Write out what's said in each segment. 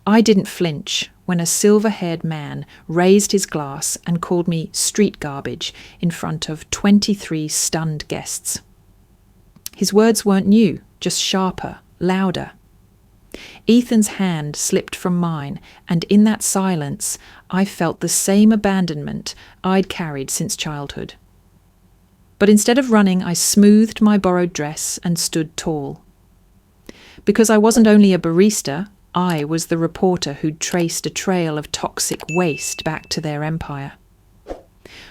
I didn't flinch when a silver-haired man raised his glass and called me street garbage in front of 23 stunned guests. His words weren't new, just sharper, louder. Ethan's hand slipped from mine, and in that silence, I felt the same abandonment I'd carried since childhood. But instead of running, I smoothed my borrowed dress and stood tall. Because I wasn't only a barista, I was the reporter who'd traced a trail of toxic waste back to their empire.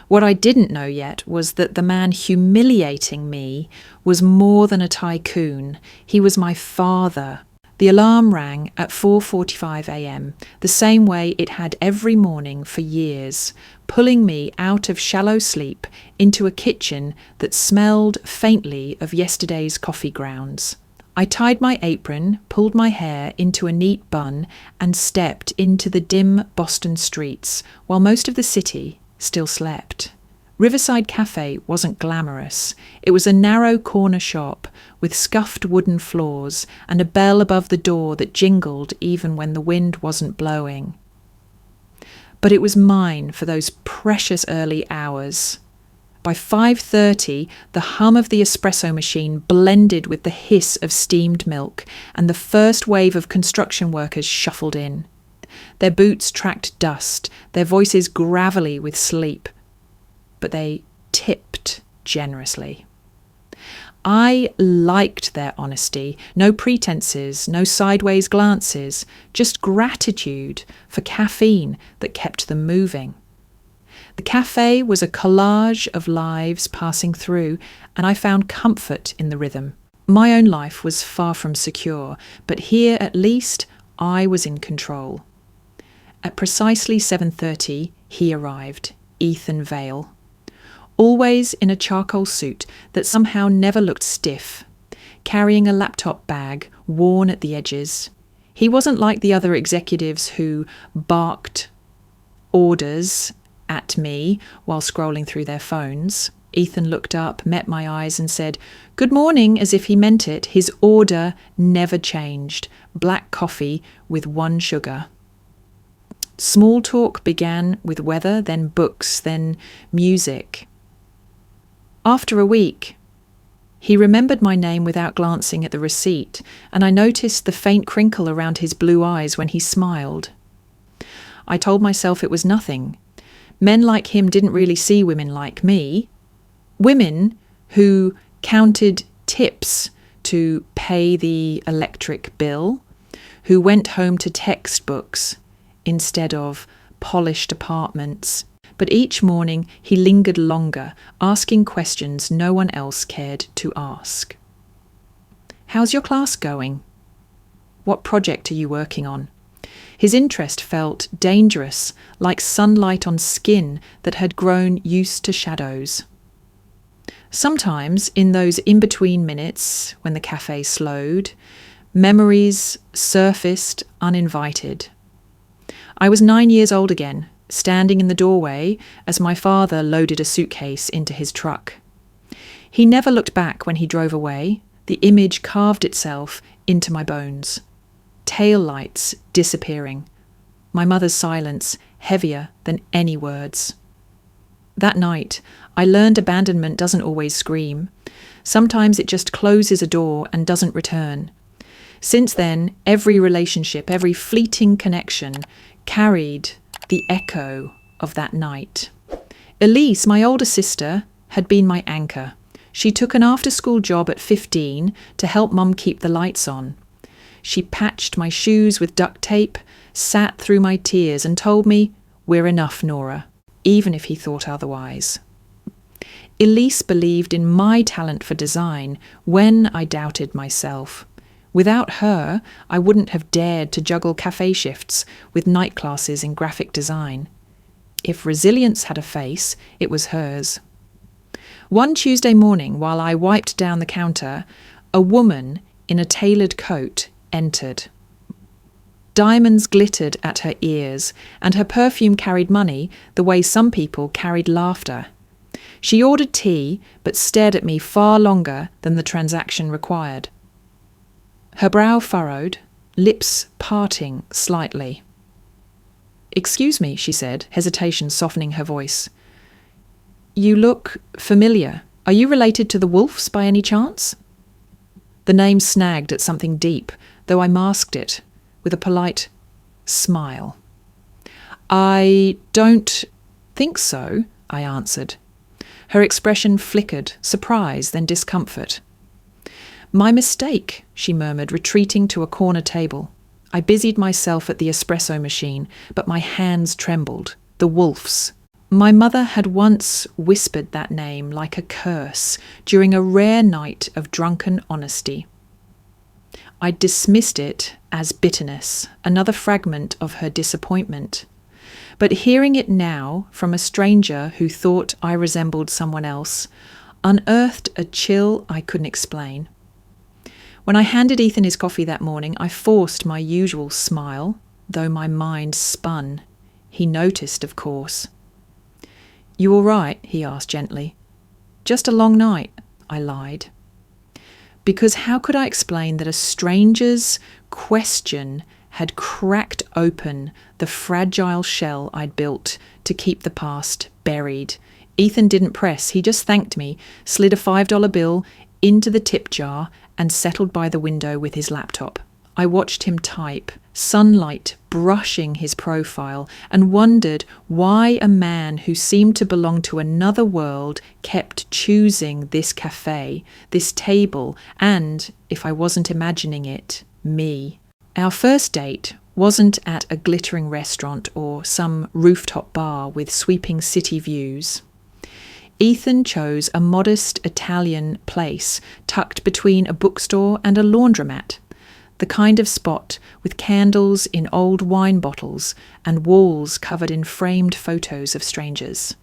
What I didn't know yet was that the man humiliating me was more than a tycoon. He was my father. The alarm rang at 4:45 a.m., the same way it had every morning for years, pulling me out of shallow sleep into a kitchen that smelled faintly of yesterday's coffee grounds. I tied my apron, pulled my hair into a neat bun, and stepped into the dim Boston streets, while most of the city still slept. Riverside Cafe wasn't glamorous. It was a narrow corner shop with scuffed wooden floors and a bell above the door that jingled even when the wind wasn't blowing. But it was mine for those precious early hours. By 5:30, the hum of the espresso machine blended with the hiss of steamed milk, and the first wave of construction workers shuffled in. Their boots tracked dust, their voices gravelly with sleep. But they tipped generously. I liked their honesty, no pretenses, no sideways glances, just gratitude for caffeine that kept them moving. The cafe was a collage of lives passing through, and I found comfort in the rhythm. My own life was far from secure, but here at least I was in control. At precisely 7:30, he arrived, Ethan Vale. Always in a charcoal suit that somehow never looked stiff, carrying a laptop bag worn at the edges. He wasn't like the other executives who barked orders at me while scrolling through their phones. Ethan looked up, met my eyes and said, "Good morning," as if he meant it. His order never changed. Black coffee with 1 sugar. Small talk began with weather, then books, then music. After a week, he remembered my name without glancing at the receipt, and I noticed the faint crinkle around his blue eyes when he smiled. I told myself it was nothing. Men like him didn't really see women like me. Women who counted tips to pay the electric bill, who went home to textbooks instead of polished apartments. But each morning he lingered longer, asking questions no one else cared to ask. "How's your class going? What project are you working on?" His interest felt dangerous, like sunlight on skin that had grown used to shadows. Sometimes, in those in-between minutes, when the cafe slowed, memories surfaced uninvited. I was 9 years old again, standing in the doorway as my father loaded a suitcase into his truck. He never looked back when he drove away. The image carved itself into my bones. Tail lights disappearing. My mother's silence heavier than any words. That night, I learned abandonment doesn't always scream. Sometimes it just closes a door and doesn't return. Since then, every relationship, every fleeting connection carried the echo of that night. Elise, my older sister, had been my anchor. She took an after-school job at 15 to help Mum keep the lights on. She patched my shoes with duct tape, sat through my tears and told me, "We're enough, Nora," even if he thought otherwise. Elise believed in my talent for design when I doubted myself. Without her, I wouldn't have dared to juggle cafe shifts with night classes in graphic design. If resilience had a face, it was hers. One Tuesday morning, while I wiped down the counter, a woman in a tailored coat entered. Diamonds glittered at her ears, and her perfume carried money the way some people carried laughter. She ordered tea, but stared at me far longer than the transaction required. Her brow furrowed, lips parting slightly. "Excuse me," she said, hesitation softening her voice. "You look familiar. Are you related to the Wolfs by any chance?" The name snagged at something deep, though I masked it with a polite smile. "I don't think so," I answered. Her expression flickered, surprise, then discomfort. "My mistake," she murmured, retreating to a corner table. I busied myself at the espresso machine, but my hands trembled. The Wolfs. My mother had once whispered that name like a curse during a rare night of drunken honesty. I dismissed it as bitterness, another fragment of her disappointment. But hearing it now from a stranger who thought I resembled someone else unearthed a chill I couldn't explain. When I handed Ethan his coffee that morning, I forced my usual smile, though my mind spun. He noticed, of course. "You all right?" he asked gently. "Just a long night," I lied. Because how could I explain that a stranger's question had cracked open the fragile shell I'd built to keep the past buried? Ethan didn't press. He just thanked me, slid a $5 bill into the tip jar, and settled by the window with his laptop. I watched him type, sunlight brushing his profile, and wondered why a man who seemed to belong to another world kept choosing this cafe, this table, and, if I wasn't imagining it, me. Our first date wasn't at a glittering restaurant or some rooftop bar with sweeping city views. Ethan chose a modest Italian place tucked between a bookstore and a laundromat, the kind of spot with candles in old wine bottles and walls covered in framed photos of strangers.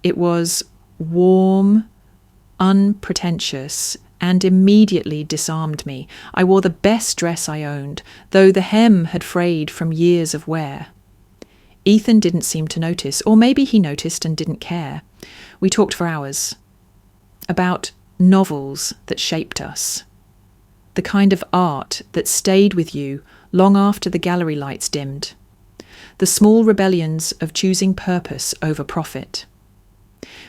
It was warm, unpretentious, and immediately disarmed me. I wore the best dress I owned, though the hem had frayed from years of wear. Ethan didn't seem to notice, or maybe he noticed and didn't care. We talked for hours about novels that shaped us, the kind of art that stayed with you long after the gallery lights dimmed, the small rebellions of choosing purpose over profit.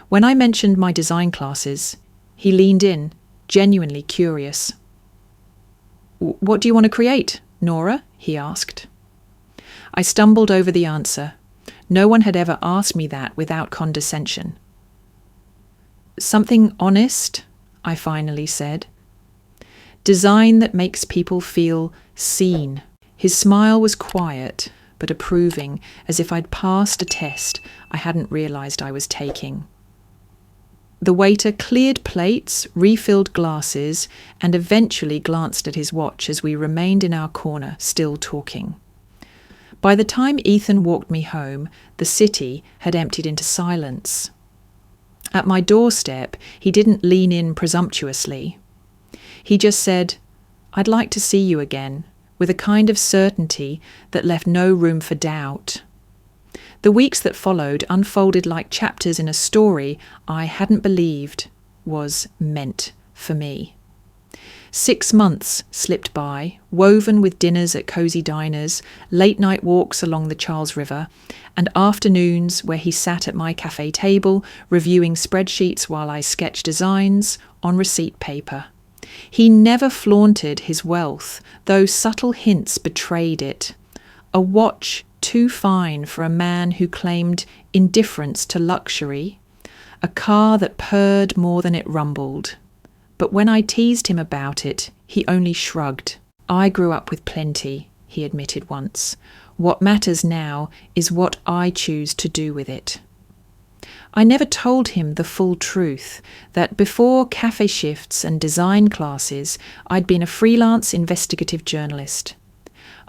When I mentioned my design classes, he leaned in, genuinely curious. "What do you want to create, Nora?" he asked. I stumbled over the answer. No one had ever asked me that without condescension. "Something honest," I finally said. "Design that makes people feel seen." His smile was quiet, but approving, as if I'd passed a test I hadn't realized I was taking. The waiter cleared plates, refilled glasses, and eventually glanced at his watch as we remained in our corner, still talking. By the time Ethan walked me home, the city had emptied into silence. At my doorstep, he didn't lean in presumptuously. He just said, "I'd like to see you again," with a kind of certainty that left no room for doubt. The weeks that followed unfolded like chapters in a story I hadn't believed was meant for me. 6 months slipped by, woven with dinners at cosy diners, late-night walks along the Charles River, and afternoons where he sat at my cafe table, reviewing spreadsheets while I sketched designs on receipt paper. He never flaunted his wealth, though subtle hints betrayed it. A watch too fine for a man who claimed indifference to luxury, a car that purred more than it rumbled. But when I teased him about it, he only shrugged. "I grew up with plenty," he admitted once. "What matters now is what I choose to do with it." I never told him the full truth, that before cafe shifts and design classes, I'd been a freelance investigative journalist.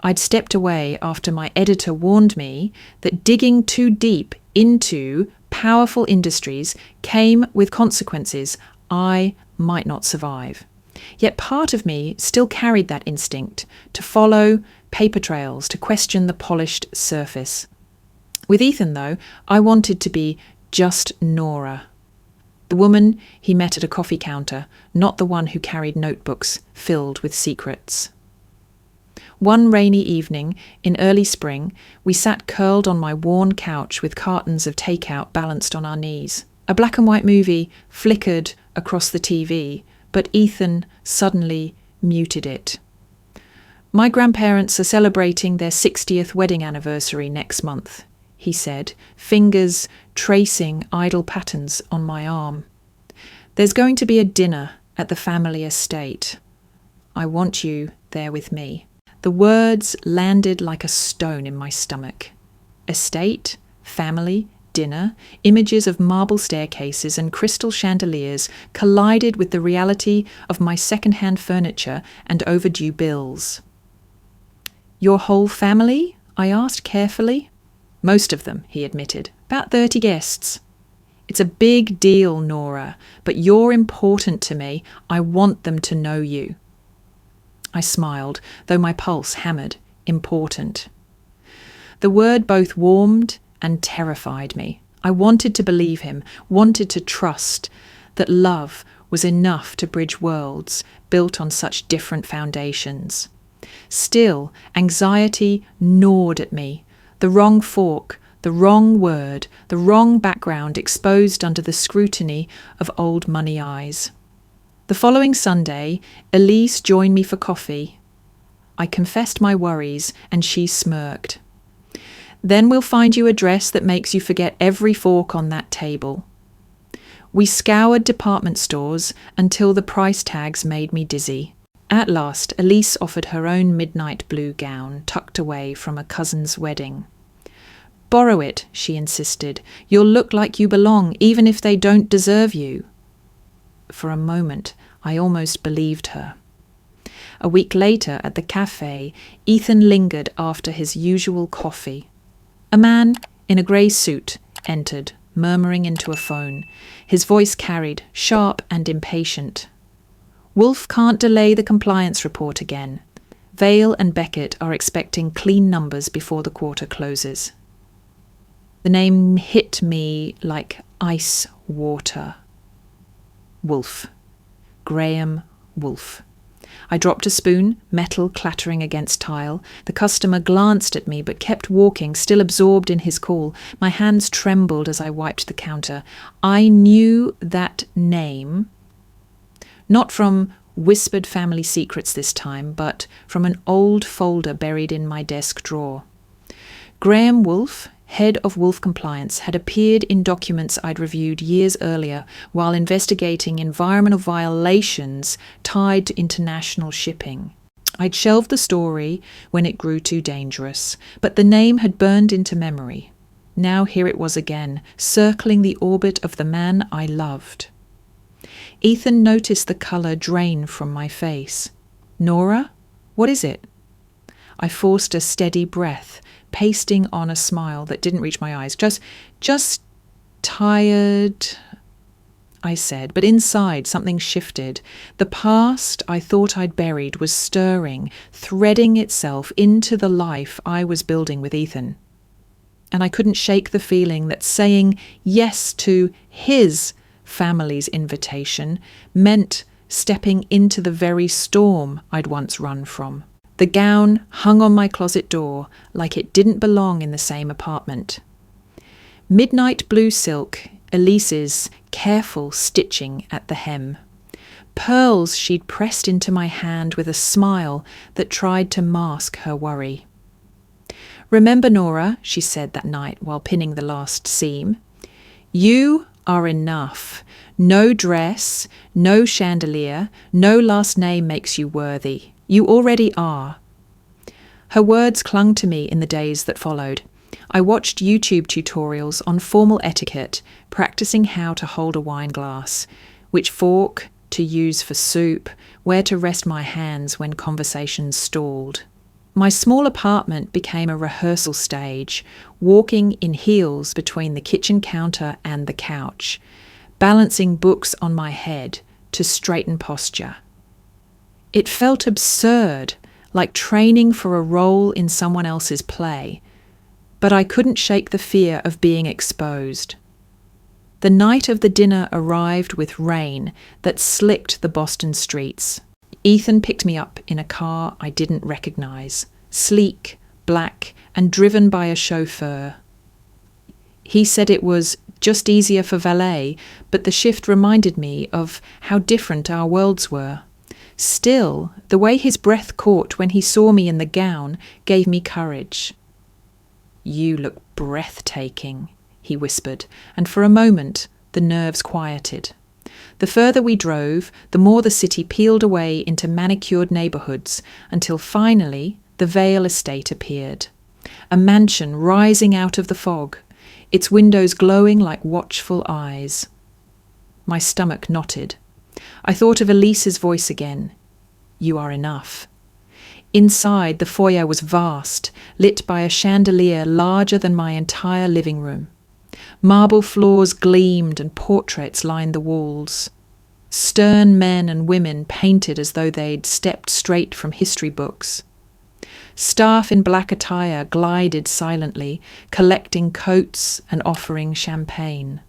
I'd stepped away after my editor warned me that digging too deep into powerful industries came with consequences I might not survive. Yet part of me still carried that instinct to follow paper trails, to question the polished surface. With Ethan, though, I wanted to be just Nora, the woman he met at a coffee counter, not the one who carried notebooks filled with secrets. One rainy evening in early spring, we sat curled on my worn couch with cartons of takeout balanced on our knees. A black and white movie flickered across the TV, but Ethan suddenly muted it. "My grandparents are celebrating their 60th wedding anniversary next month," he said, fingers tracing idle patterns on my arm. "There's going to be a dinner at the family estate. I want you there with me." The words landed like a stone in my stomach. Estate, family, dinner, images of marble staircases and crystal chandeliers collided with the reality of my second-hand furniture and overdue bills. "Your whole family?" I asked carefully. "Most of them," he admitted. "About 30 guests." "It's a big deal, Nora, but you're important to me. I want them to know you." I smiled, though my pulse hammered. Important. The word both warmed and terrified me. I wanted to believe him, wanted to trust that love was enough to bridge worlds built on such different foundations. Still, anxiety gnawed at me. The wrong fork, the wrong word, the wrong background exposed under the scrutiny of old money eyes. The following Sunday, Elise joined me for coffee. I confessed my worries, and she smirked. "Then we'll find you a dress that makes you forget every fork on that table." We scoured department stores until the price tags made me dizzy. At last, Elise offered her own midnight blue gown, tucked away from a cousin's wedding. "Borrow it," she insisted. "You'll look like you belong, even if they don't deserve you." For a moment, I almost believed her. A week later, at the cafe, Ethan lingered after his usual coffee. A man in a grey suit entered, murmuring into a phone. His voice carried, sharp and impatient. "Wolf can't delay the compliance report again. Vale and Beckett are expecting clean numbers before the quarter closes." The name hit me like ice water. Wolf. Graham Wolf. I dropped a spoon, metal clattering against tile. The customer glanced at me but kept walking, still absorbed in his call. My hands trembled as I wiped the counter. I knew that name, not from whispered family secrets this time, but from an old folder buried in my desk drawer. Graham Wolf, head of Wolf Compliance, had appeared in documents I'd reviewed years earlier while investigating environmental violations tied to international shipping. I'd shelved the story when it grew too dangerous, but the name had burned into memory. Now here it was again, circling the orbit of the man I loved. Ethan noticed the colour drain from my face. "Nora, what is it?" I forced a steady breath, pasting on a smile that didn't reach my eyes. Just tired, I said, but inside something shifted. The past I thought I'd buried was stirring, threading itself into the life I was building with Ethan. And I couldn't shake the feeling that saying yes to his family's invitation meant stepping into the very storm I'd once run from. The gown hung on my closet door like it didn't belong in the same apartment. Midnight blue silk, Elise's careful stitching at the hem. Pearls she'd pressed into my hand with a smile that tried to mask her worry. "Remember, Nora," she said that night while pinning the last seam, "you are enough. No dress, no chandelier, no last name makes you worthy. You already are." Her words clung to me in the days that followed. I watched YouTube tutorials on formal etiquette, practicing how to hold a wine glass, which fork to use for soup, where to rest my hands when conversations stalled. My small apartment became a rehearsal stage, walking in heels between the kitchen counter and the couch, balancing books on my head to straighten posture. It felt absurd, like training for a role in someone else's play, but I couldn't shake the fear of being exposed. The night of the dinner arrived with rain that slicked the Boston streets. Ethan picked me up in a car I didn't recognise, sleek, black, and driven by a chauffeur. He said it was just easier for valet, but the shift reminded me of how different our worlds were. Still, the way his breath caught when he saw me in the gown gave me courage. "You look breathtaking," he whispered, and for a moment the nerves quieted. The further we drove, the more the city peeled away into manicured neighbourhoods, until finally the Vale estate appeared. A mansion rising out of the fog, its windows glowing like watchful eyes. My stomach knotted. I thought of Elise's voice again. "You are enough." Inside, the foyer was vast, lit by a chandelier larger than my entire living room. Marble floors gleamed and portraits lined the walls. Stern men and women painted as though they'd stepped straight from history books. Staff in black attire glided silently, collecting coats and offering champagne.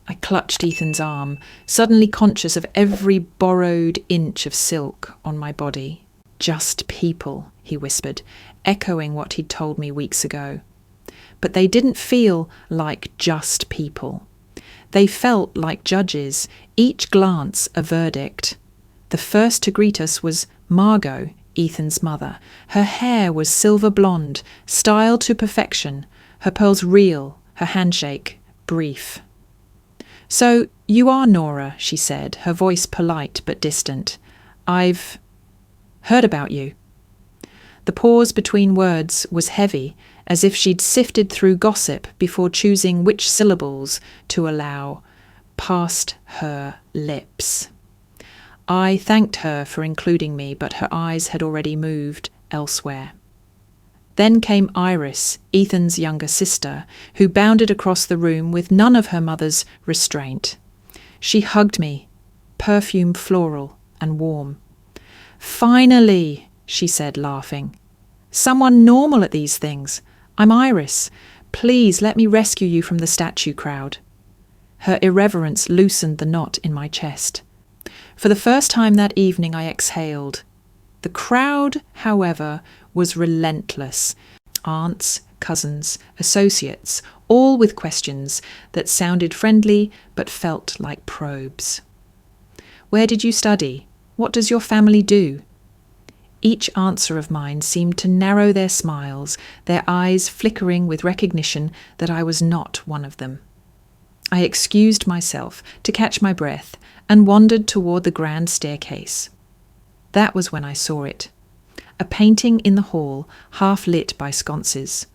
I clutched Ethan's arm, suddenly conscious of every borrowed inch of silk on my body. "Just people," he whispered, echoing what he'd told me weeks ago. But they didn't feel like just people. They felt like judges, each glance a verdict. The first to greet us was Margot, Ethan's mother. Her hair was silver blonde, styled to perfection, her pearls real, her handshake brief. "So you are Nora," she said, her voice polite but distant. "I've heard about you." The pause between words was heavy, as if she'd sifted through gossip before choosing which syllables to allow past her lips. I thanked her for including me, but her eyes had already moved elsewhere. Then came Iris, Ethan's younger sister, who bounded across the room with none of her mother's restraint. She hugged me, perfume floral and warm. "Finally," she said, laughing. "Someone normal at these things. I'm Iris. Please let me rescue you from the statue crowd." Her irreverence loosened the knot in my chest. For the first time that evening I exhaled. The crowd, however, was relentless. Aunts, cousins, associates, all with questions that sounded friendly but felt like probes. "Where did you study? What does your family do?" Each answer of mine seemed to narrow their smiles, their eyes flickering with recognition that I was not one of them. I excused myself to catch my breath and wandered toward the grand staircase. That was when I saw it. A painting in the hall, half lit by sconces.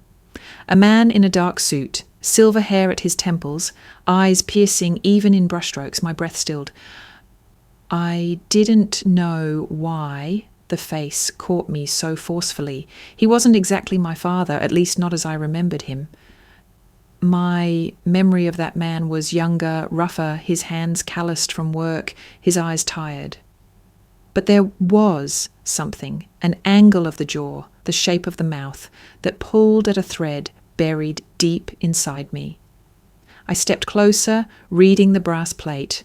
A man in a dark suit, silver hair at his temples, eyes piercing even in brushstrokes, my breath stilled. I didn't know why the face caught me so forcefully. He wasn't exactly my father, at least not as I remembered him. My memory of that man was younger, rougher, his hands calloused from work, his eyes tired. But there was something, an angle of the jaw, the shape of the mouth, that pulled at a thread buried deep inside me. I stepped closer, reading the brass plate.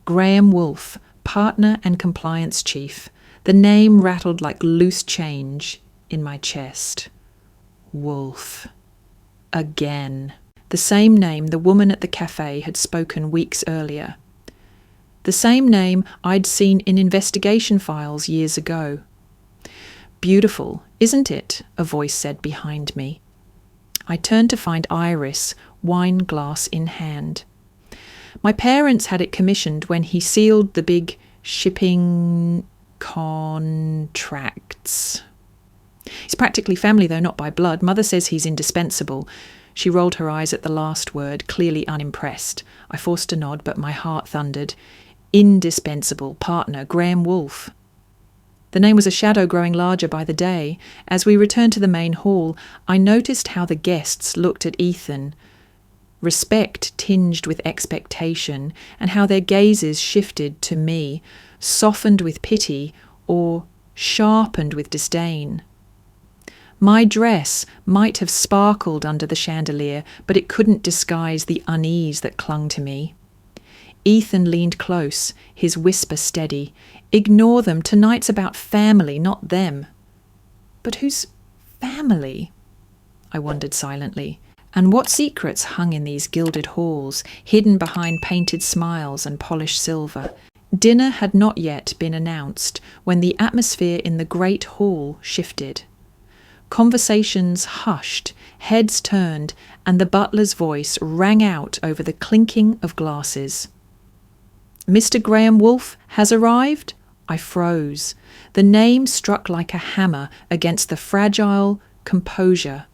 Graham Wolfe, partner and compliance chief. The name rattled like loose change in my chest. Wolfe. Again. The same name the woman at the cafe had spoken weeks earlier. The same name I'd seen in investigation files years ago. "Beautiful, isn't it?" a voice said behind me. I turned to find Iris, wine glass in hand. My parents had it commissioned when he sealed the big shipping contracts. He's practically family, though not by blood. Mother says he's indispensable. She rolled her eyes at the last word, clearly unimpressed. I forced a nod, but my heart thundered. Indispensable partner, Graham Wolfe. The name was a shadow growing larger by the day. As we returned to the main hall, I noticed how the guests looked at Ethan, respect tinged with expectation, and how their gazes shifted to me, softened with pity or sharpened with disdain. My dress might have sparkled under the chandelier, but it couldn't disguise the unease that clung to me. Ethan leaned close, his whisper steady. "Ignore them. Tonight's about family, not them." "But whose family?" I wondered silently. And what secrets hung in these gilded halls, hidden behind painted smiles and polished silver? Dinner had not yet been announced when the atmosphere in the great hall shifted. Conversations hushed, heads turned, and the butler's voice rang out over the clinking of glasses. "Mr. Graham Wolfe has arrived?" I froze. The name struck like a hammer against the fragile composure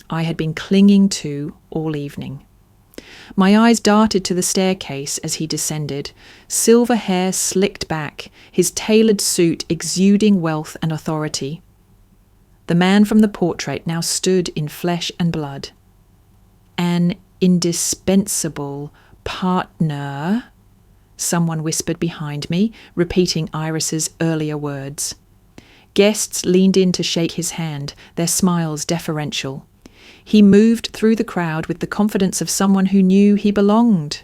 I had been clinging to all evening. My eyes darted to the staircase as he descended, silver hair slicked back, his tailored suit exuding wealth and authority. The man from the portrait now stood in flesh and blood. "An indispensable partner," someone whispered behind me, repeating Iris's earlier words. Guests leaned in to shake his hand, their smiles deferential. He moved through the crowd with the confidence of someone who knew he belonged.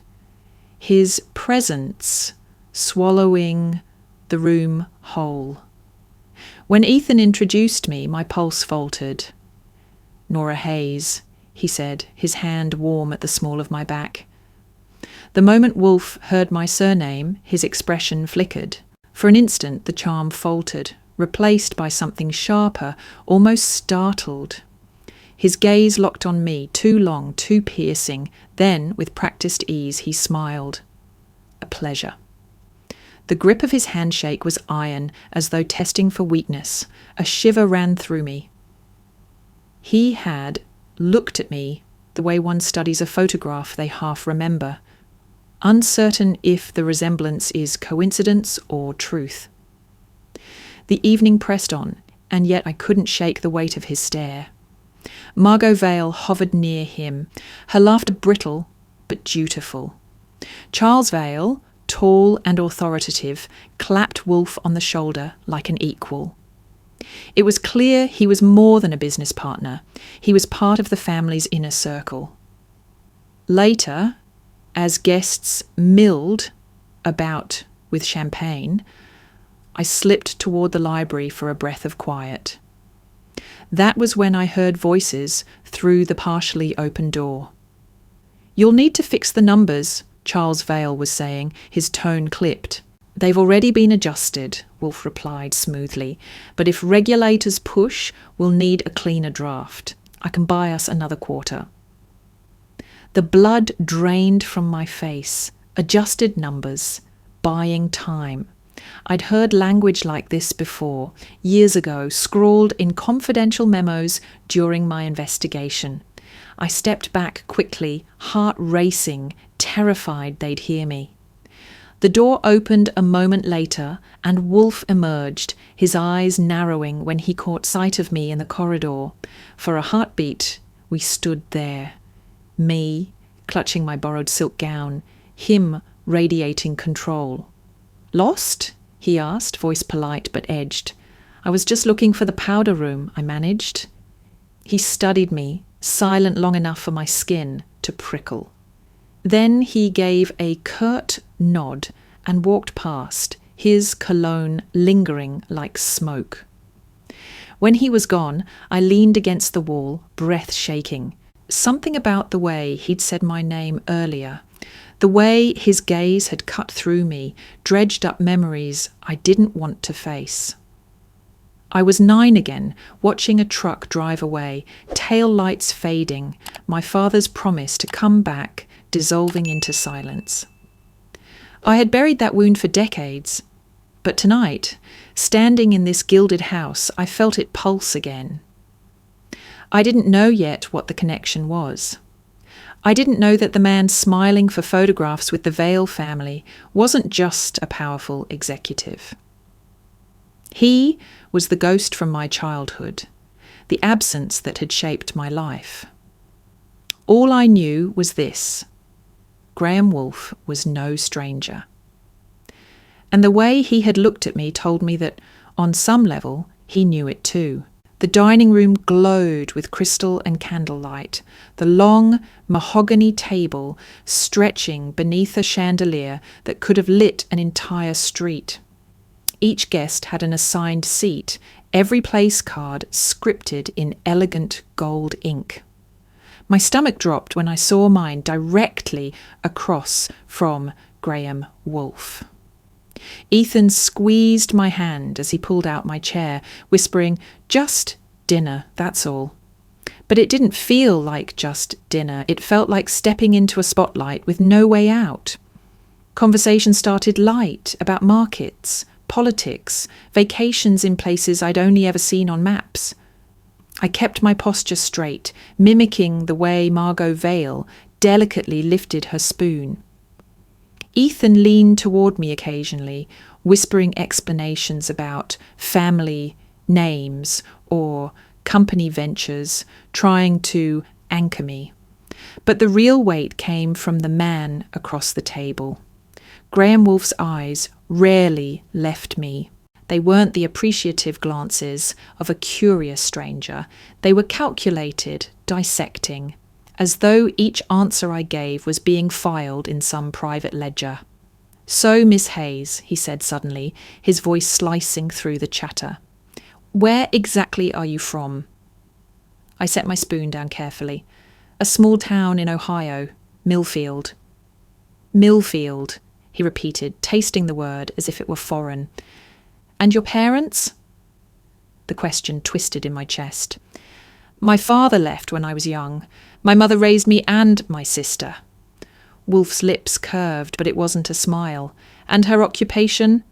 His presence swallowing the room whole. When Ethan introduced me, my pulse faltered. "Nora Hayes," he said, his hand warm at the small of my back. The moment Wolfe heard my surname, his expression flickered. For an instant, the charm faltered, replaced by something sharper, almost startled. His gaze locked on me, too long, too piercing. Then, with practiced ease, he smiled. A pleasure. The grip of his handshake was iron, as though testing for weakness. A shiver ran through me. He had looked at me the way one studies a photograph they half remember, uncertain if the resemblance is coincidence or truth. The evening pressed on, and yet I couldn't shake the weight of his stare. Margot Vale hovered near him, her laughter brittle but dutiful. Charles Vale, tall and authoritative, clapped Wolfe on the shoulder like an equal. It was clear he was more than a business partner. He was part of the family's inner circle. Later, as guests milled about with champagne, I slipped toward the library for a breath of quiet. That was when I heard voices through the partially open door. "You'll need to fix the numbers," Charles Vale was saying, his tone clipped. "They've already been adjusted," Wolfe replied smoothly. "But if regulators push, we'll need a cleaner draft. I can buy us another quarter." The blood drained from my face. Adjusted numbers. Buying time. I'd heard language like this before, years ago, scrawled in confidential memos during my investigation. I stepped back quickly, heart racing, terrified they'd hear me. The door opened a moment later, and Wolfe emerged, his eyes narrowing when he caught sight of me in the corridor. For a heartbeat, we stood there. Me, clutching my borrowed silk gown, him radiating control. "Lost?" he asked, voice polite but edged. "I was just looking for the powder room," I managed. He studied me, silent long enough for my skin to prickle. Then he gave a curt nod and walked past, his cologne lingering like smoke. When he was gone, I leaned against the wall, breath shaking. Something about the way he'd said my name earlier, the way his gaze had cut through me, dredged up memories I didn't want to face. I was 9 again, watching a truck drive away, tail lights fading, my father's promise to come back dissolving into silence. I had buried that wound for decades, but tonight, standing in this gilded house, I felt it pulse again. I didn't know yet what the connection was. I didn't know that the man smiling for photographs with the Vale family wasn't just a powerful executive. He was the ghost from my childhood, the absence that had shaped my life. All I knew was this: Graham Wolfe was no stranger. And the way he had looked at me told me that, on some level, he knew it too. The dining room glowed with crystal and candlelight, the long mahogany table stretching beneath a chandelier that could have lit an entire street. Each guest had an assigned seat, every place card scripted in elegant gold ink. My stomach dropped when I saw mine directly across from Graham Wolfe. Ethan squeezed my hand as he pulled out my chair, whispering, "Just dinner, that's all." But it didn't feel like just dinner. It felt like stepping into a spotlight with no way out. Conversation started light about markets, politics, vacations in places I'd only ever seen on maps. I kept my posture straight, mimicking the way Margot Vale delicately lifted her spoon. Ethan leaned toward me occasionally, whispering explanations about family names or company ventures, trying to anchor me. But the real weight came from the man across the table. Graham Wolfe's eyes rarely left me. They weren't the appreciative glances of a curious stranger. They were calculated, dissecting, as though each answer I gave was being filed in some private ledger. "So, Miss Hayes," he said suddenly, his voice slicing through the chatter, "where exactly are you from?" I set my spoon down carefully. "A small town in Ohio, Millfield." "Millfield," he repeated, tasting the word as if it were foreign. "And your parents?" The question twisted in my chest. "My father left when I was young. My mother raised me and my sister." Wolfe's lips curved, but it wasn't a smile. "And her occupation?"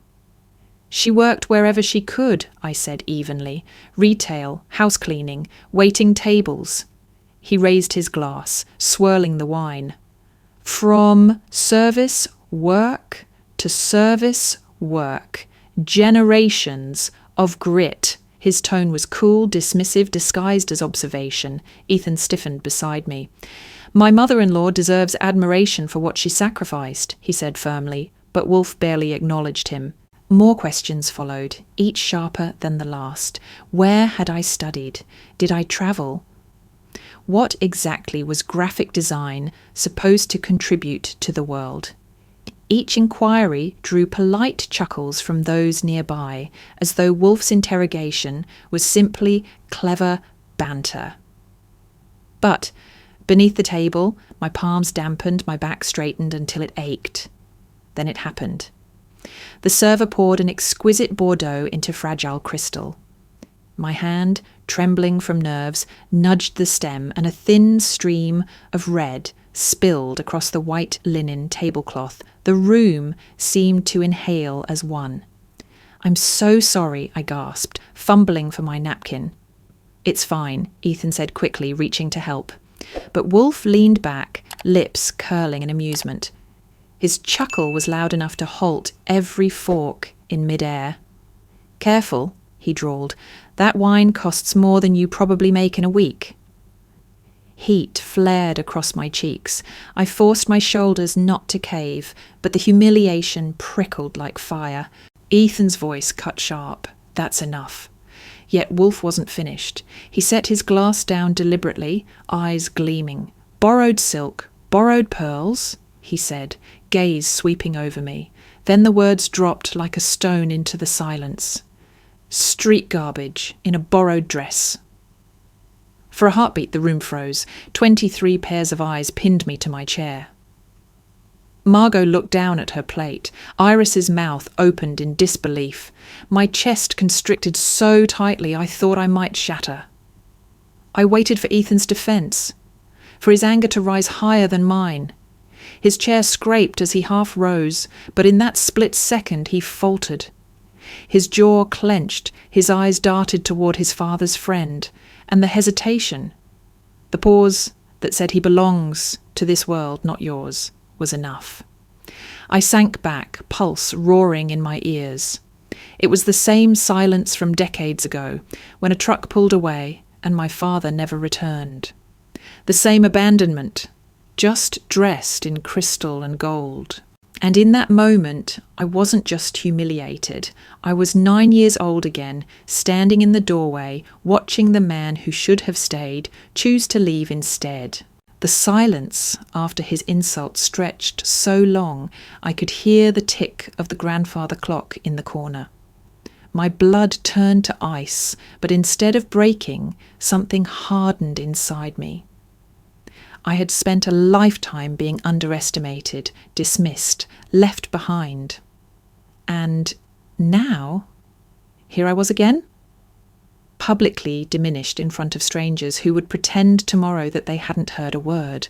"She worked wherever she could," I said evenly. "Retail, house cleaning, waiting tables." He raised his glass, swirling the wine. "From service work to service work. Generations of grit." His tone was cool, dismissive, disguised as observation. Ethan stiffened beside me. "My mother-in-law deserves admiration for what she sacrificed," he said firmly, but Wolfe barely acknowledged him. More questions followed, each sharper than the last. Where had I studied? Did I travel? What exactly was graphic design supposed to contribute to the world? Each inquiry drew polite chuckles from those nearby, as though Wolfe's interrogation was simply clever banter. But beneath the table, my palms dampened, my back straightened until it ached. Then it happened. The server poured an exquisite Bordeaux into fragile crystal. My hand, trembling from nerves, nudged the stem, and a thin stream of red spilled across the white linen tablecloth. The room seemed to inhale as one. "I'm so sorry," I gasped, fumbling for my napkin. "It's fine," Ethan said quickly, reaching to help. But Wolfe leaned back, lips curling in amusement. His chuckle was loud enough to halt every fork in midair. "Careful," he drawled. "That wine costs more than you probably make in a week." Heat flared across my cheeks. I forced my shoulders not to cave, but the humiliation prickled like fire. Ethan's voice cut sharp. "That's enough." Yet Wolfe wasn't finished. He set his glass down deliberately, eyes gleaming. "Borrowed silk, borrowed pearls," he said, gaze sweeping over me. Then the words dropped like a stone into the silence. "Street garbage in a borrowed dress." For a heartbeat, the room froze. 23 pairs of eyes pinned me to my chair. Margot looked down at her plate. Iris's mouth opened in disbelief. My chest constricted so tightly I thought I might shatter. I waited for Ethan's defense, for his anger to rise higher than mine. His chair scraped as he half rose, but in that split second he faltered. His jaw clenched, his eyes darted toward his father's friend, and the hesitation, the pause that said he belongs to this world, not yours, was enough. I sank back, pulse roaring in my ears. It was the same silence from decades ago, when a truck pulled away and my father never returned. The same abandonment, just dressed in crystal and gold. And in that moment, I wasn't just humiliated. I was 9 years old again, standing in the doorway, watching the man who should have stayed choose to leave instead. The silence after his insult stretched so long, I could hear the tick of the grandfather clock in the corner. My blood turned to ice, but instead of breaking, something hardened inside me. I had spent a lifetime being underestimated, dismissed, left behind. And now, here I was again, publicly diminished in front of strangers who would pretend tomorrow that they hadn't heard a word.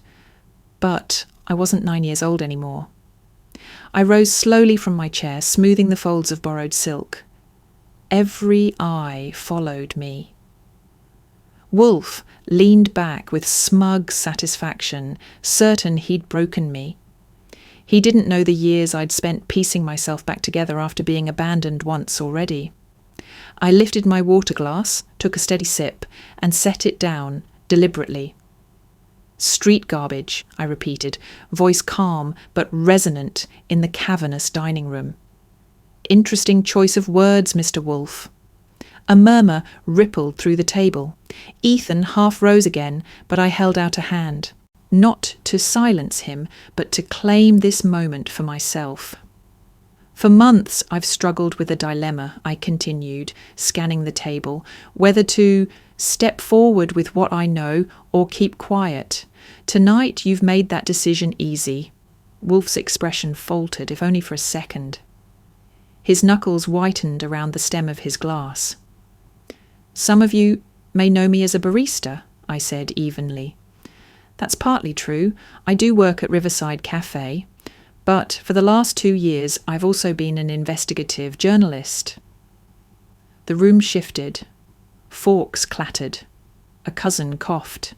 But I wasn't 9 years old anymore. I rose slowly from my chair, smoothing the folds of borrowed silk. Every eye followed me. Wolf leaned back with smug satisfaction, certain he'd broken me. He didn't know the years I'd spent piecing myself back together after being abandoned once already. I lifted my water glass, took a steady sip, and set it down deliberately. Street garbage, I repeated, voice calm but resonant in the cavernous dining room. Interesting choice of words, Mr. Wolf. A murmur rippled through the table. Ethan half rose again, but I held out a hand. Not to silence him, but to claim this moment for myself. For months I've struggled with a dilemma, I continued, scanning the table, whether to step forward with what I know or keep quiet. Tonight you've made that decision easy. Wolf's expression faltered, if only for a second. His knuckles whitened around the stem of his glass. Some of you may know me as a barista, I said evenly. That's partly true. I do work at Riverside Cafe, but for the last 2 years I've also been an investigative journalist. The room shifted. Forks clattered. A cousin coughed.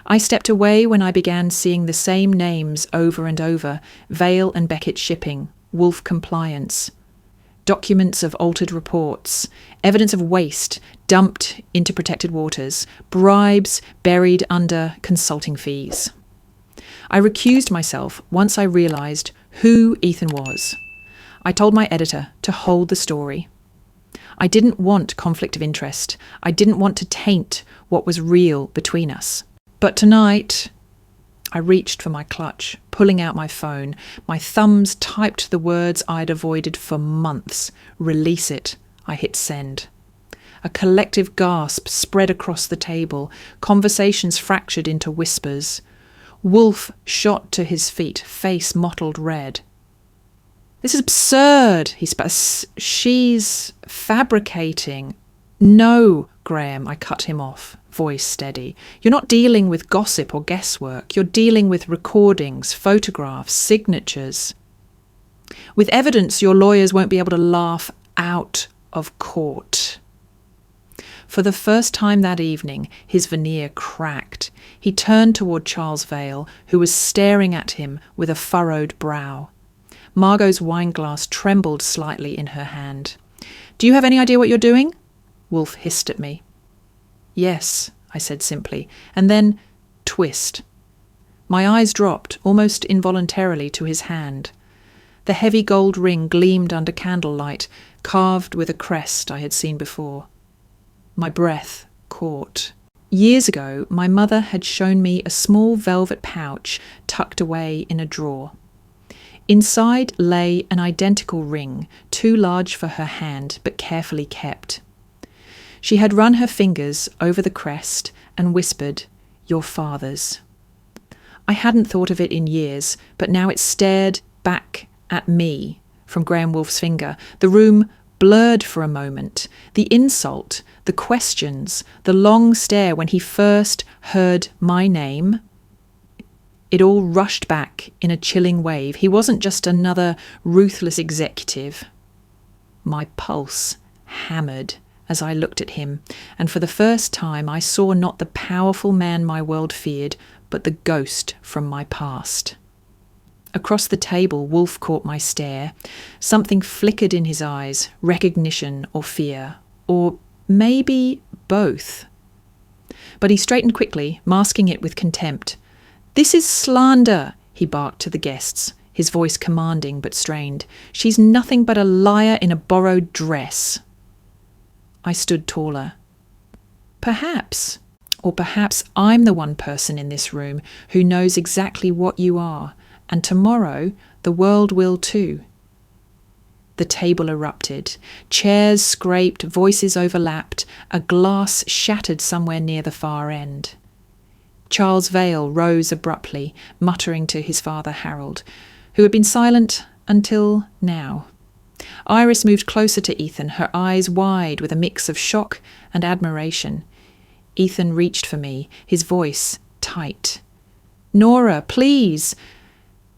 I stepped away when I began seeing the same names over and over: Vale and Beckett Shipping, Wolf Compliance. Documents of altered reports, evidence of waste dumped into protected waters, bribes buried under consulting fees. I recused myself once I realised who Ethan was. I told my editor to hold the story. I didn't want conflict of interest. I didn't want to taint what was real between us. But tonight, I reached for my clutch, pulling out my phone. My thumbs typed the words I'd avoided for months. Release it. I hit send. A collective gasp spread across the table. Conversations fractured into whispers. Wolf shot to his feet, face mottled red. This is absurd, he spat. She's fabricating. No, Graham, I cut him off, voice steady. You're not dealing with gossip or guesswork. You're dealing with recordings, photographs, signatures. With evidence your lawyers won't be able to laugh out of court. For the first time that evening, his veneer cracked. He turned toward Charles Vale, who was staring at him with a furrowed brow. Margot's wineglass trembled slightly in her hand. Do you have any idea what you're doing? Wolf hissed at me. Yes, I said simply, and then twist. My eyes dropped, almost involuntarily, to his hand. The heavy gold ring gleamed under candlelight, carved with a crest I had seen before. My breath caught. Years ago, my mother had shown me a small velvet pouch tucked away in a drawer. Inside lay an identical ring, too large for her hand, but carefully kept. She had run her fingers over the crest and whispered, "Your father's." I hadn't thought of it in years, but now it stared back at me from Graham Wolf's finger. The room blurred for a moment. The insult, the questions, the long stare when he first heard my name, it all rushed back in a chilling wave. He wasn't just another ruthless executive. My pulse hammered as I looked at him, and for the first time I saw not the powerful man my world feared, but the ghost from my past. Across the table, Wolf caught my stare. Something flickered in his eyes, recognition or fear, or maybe both. But he straightened quickly, masking it with contempt. "This is slander," he barked to the guests. his voice commanding but strained. "She's nothing but a liar in a borrowed dress." I stood taller. Perhaps, or perhaps I'm the one person in this room who knows exactly what you are, and tomorrow the world will too. The table erupted. Chairs scraped, voices overlapped, a glass shattered somewhere near the far end. Charles Vale rose abruptly, muttering to his father Harold, who had been silent until now. Iris moved closer to Ethan, her eyes wide with a mix of shock and admiration. Ethan reached for me, his voice tight. "Nora, please!"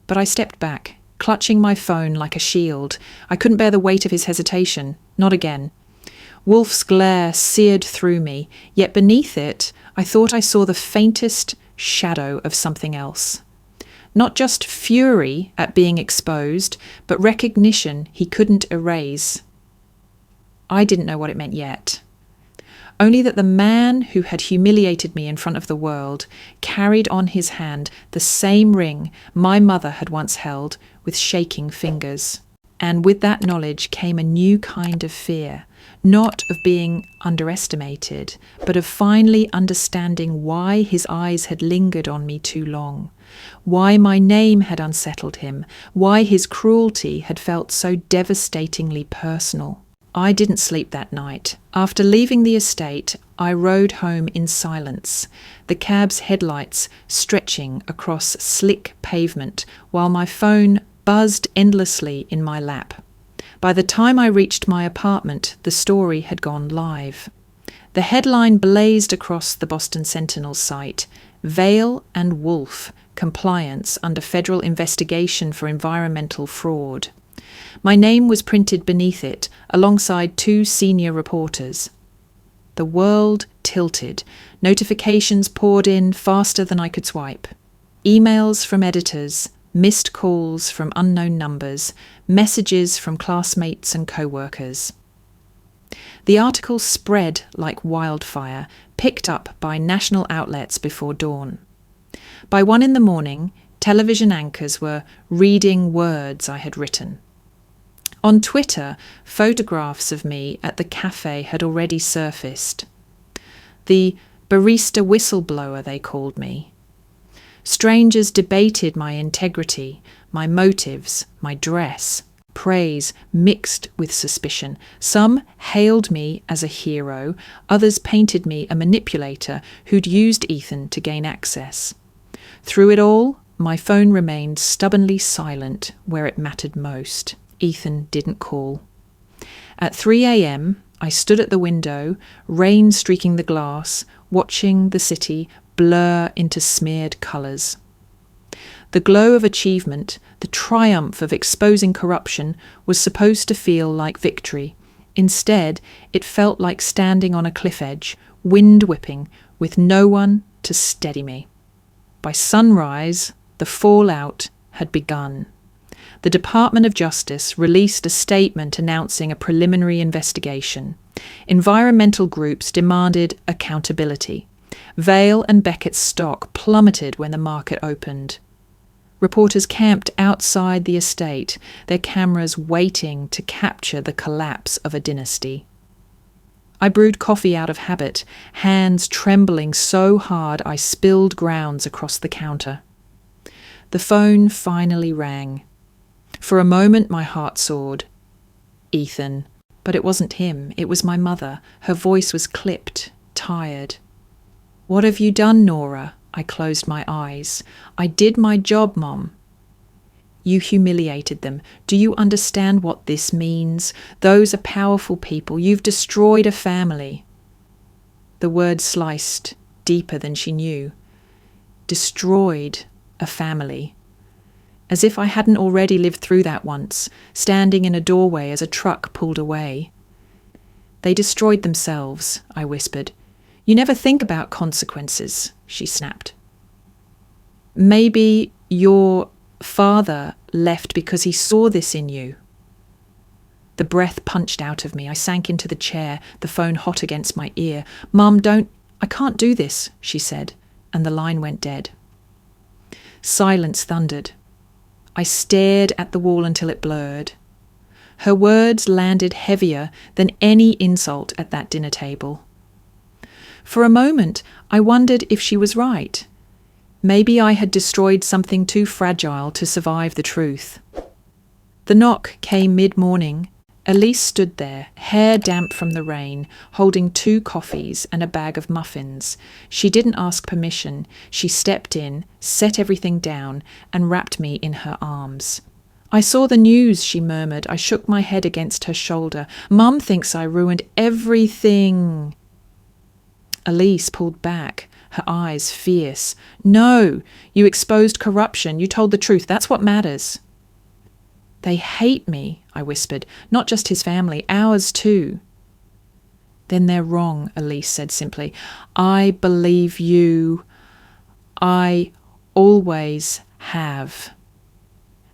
But I stepped back, clutching my phone like a shield. I couldn't bear the weight of his hesitation. Not again. Wolf's glare seared through me, yet beneath it, I thought I saw the faintest shadow of something else. Not just fury at being exposed, but recognition he couldn't erase. I didn't know what it meant yet. Only that the man who had humiliated me in front of the world carried on his hand the same ring my mother had once held with shaking fingers. And with that knowledge came a new kind of fear, not of being underestimated, but of finally understanding why his eyes had lingered on me too long, why my name had unsettled him, why his cruelty had felt so devastatingly personal. I didn't sleep that night. After leaving the estate, I rode home in silence, the cab's headlights stretching across slick pavement while my phone buzzed endlessly in my lap. By the time I reached my apartment, the story had gone live. The headline blazed across the Boston Sentinel's site: "Vale and Wolf, compliance under federal investigation for environmental fraud." My name was printed beneath it, alongside two senior reporters. The world tilted. Notifications poured in faster than I could swipe. Emails from editors, missed calls from unknown numbers, messages from classmates and co-workers. The article spread like wildfire, picked up by national outlets before dawn. By 1 a.m, television anchors were reading words I had written. On Twitter, photographs of me at the cafe had already surfaced. The barista whistleblower, they called me. Strangers debated my integrity, my motives, my dress. Praise mixed with suspicion. Some hailed me as a hero, others painted me a manipulator who'd used Ethan to gain access. Through it all, my phone remained stubbornly silent where it mattered most. Ethan didn't call. At 3 a.m, I stood at the window, rain streaking the glass, watching the city blur into smeared colours. The glow of achievement, the triumph of exposing corruption, was supposed to feel like victory. Instead, it felt like standing on a cliff edge, wind whipping, with no one to steady me. By sunrise, the fallout had begun. The Department of Justice released a statement announcing a preliminary investigation. Environmental groups demanded accountability. Vale and Beckett's stock plummeted when the market opened. Reporters camped outside the estate, their cameras waiting to capture the collapse of a dynasty. I brewed coffee out of habit, hands trembling so hard I spilled grounds across the counter. The phone finally rang. For a moment my heart soared. Ethan. But it wasn't him, it was my mother. Her voice was clipped, tired. "What have you done, Nora?" I closed my eyes. "I did my job, Mom." "You humiliated them. Do you understand what this means? Those are powerful people. You've destroyed a family." The word sliced deeper than she knew. Destroyed a family. As if I hadn't already lived through that once, standing in a doorway as a truck pulled away. "They destroyed themselves," I whispered. "You never think about consequences," she snapped. "Maybe your father left because he saw this in you." The breath punched out of me. I sank into the chair, the phone hot against my ear. "Mum, I can't do this," she said, and the line went dead. Silence thundered. I stared at the wall until it blurred. Her words landed heavier than any insult at that dinner table. For a moment, I wondered if she was right. Maybe I had destroyed something too fragile to survive the truth. The knock came mid-morning. Elise stood there, hair damp from the rain, holding 2 coffees and a bag of muffins. She didn't ask permission. She stepped in, set everything down, and wrapped me in her arms. "I saw the news," she murmured. I shook my head against her shoulder. "Mum thinks I ruined everything." Elise pulled back, her eyes fierce. "No, you exposed corruption. You told the truth. That's what matters." "They hate me," I whispered. "Not just his family, ours too." "Then they're wrong," Elise said simply. "I believe you. I always have."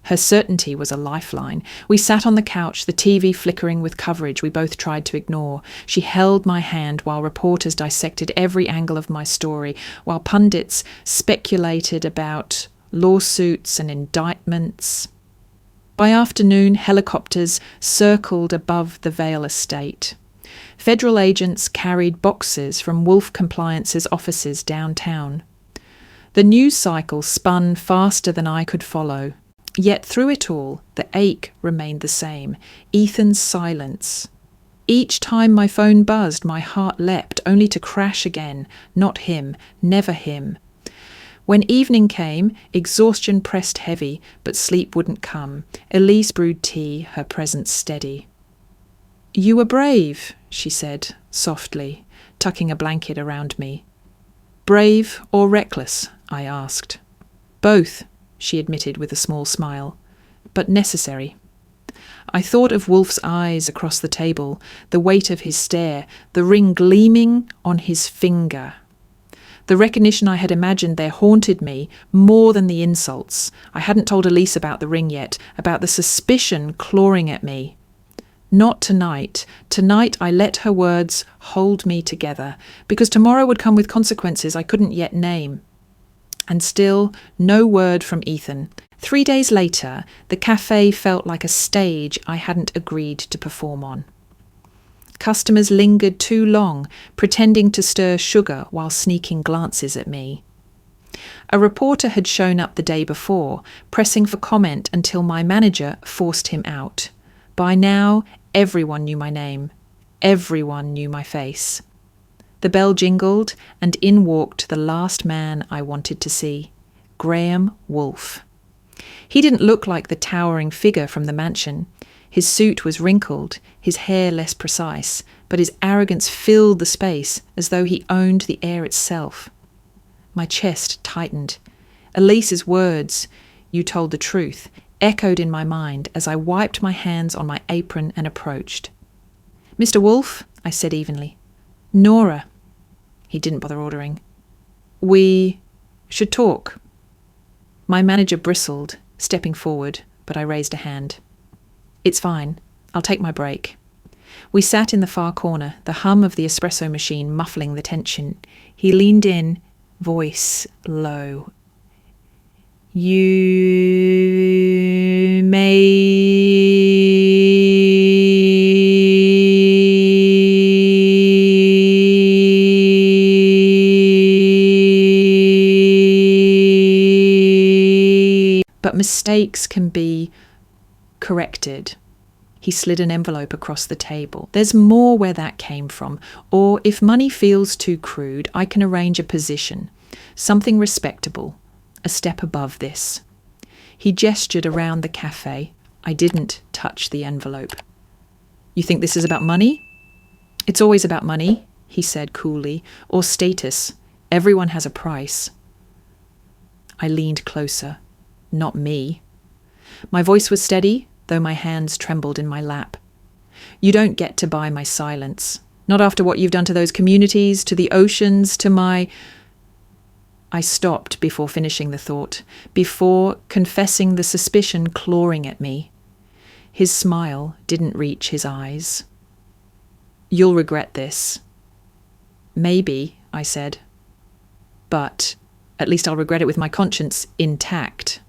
Her certainty was a lifeline. We sat on the couch, the TV flickering with coverage we both tried to ignore. She held my hand while reporters dissected every angle of my story, while pundits speculated about lawsuits and indictments. By afternoon, helicopters circled above the Vale estate. Federal agents carried boxes from Wolf Compliance's offices downtown. The news cycle spun faster than I could follow. Yet through it all, the ache remained the same, Ethan's silence. Each time my phone buzzed, my heart leapt, only to crash again. Not him, never him. When evening came, exhaustion pressed heavy, but sleep wouldn't come. Elise brewed tea, her presence steady. "You were brave," she said, softly, tucking a blanket around me. "Brave or reckless?" I asked. "Both," she admitted with a small smile, "but necessary." I thought of Wolf's eyes across the table, the weight of his stare, the ring gleaming on his finger. The recognition I had imagined there haunted me more than the insults. I hadn't told Elise about the ring yet, about the suspicion clawing at me. Not tonight. Tonight I let her words hold me together, because tomorrow would come with consequences I couldn't yet name. And still, no word from Ethan. 3 days later, the cafe felt like a stage I hadn't agreed to perform on. Customers lingered too long, pretending to stir sugar while sneaking glances at me. A reporter had shown up the day before, pressing for comment until my manager forced him out. By now, everyone knew my name. Everyone knew my face. The bell jingled, and in walked the last man I wanted to see, Graham Wolfe. He didn't look like the towering figure from the mansion. His suit was wrinkled, his hair less precise, but his arrogance filled the space as though he owned the air itself. My chest tightened. Elise's words, "You told the truth," echoed in my mind as I wiped my hands on my apron and approached. "Mr. Wolfe," I said evenly. "Nora." He didn't bother ordering. "We should talk." My manager bristled, stepping forward, but I raised a hand. "It's fine. I'll take my break." We sat in the far corner, the hum of the espresso machine muffling the tension. He leaned in, voice low. "You but mistakes can be corrected." He slid an envelope across the table. "There's more where that came from. Or if money feels too crude, I can arrange a position. Something respectable. A step above this." He gestured around the cafe. I didn't touch the envelope. "You think this is about money?" "It's always about money," he said coolly, "or status. Everyone has a price." I leaned closer. Not me. My voice was steady, though my hands trembled in my lap. "You don't get to buy my silence. Not after what you've done to those communities, to the oceans, to my—" I stopped before finishing the thought, before confessing the suspicion clawing at me. His smile didn't reach his eyes. "You'll regret this." "Maybe," I said. "But at least I'll regret it with my conscience intact."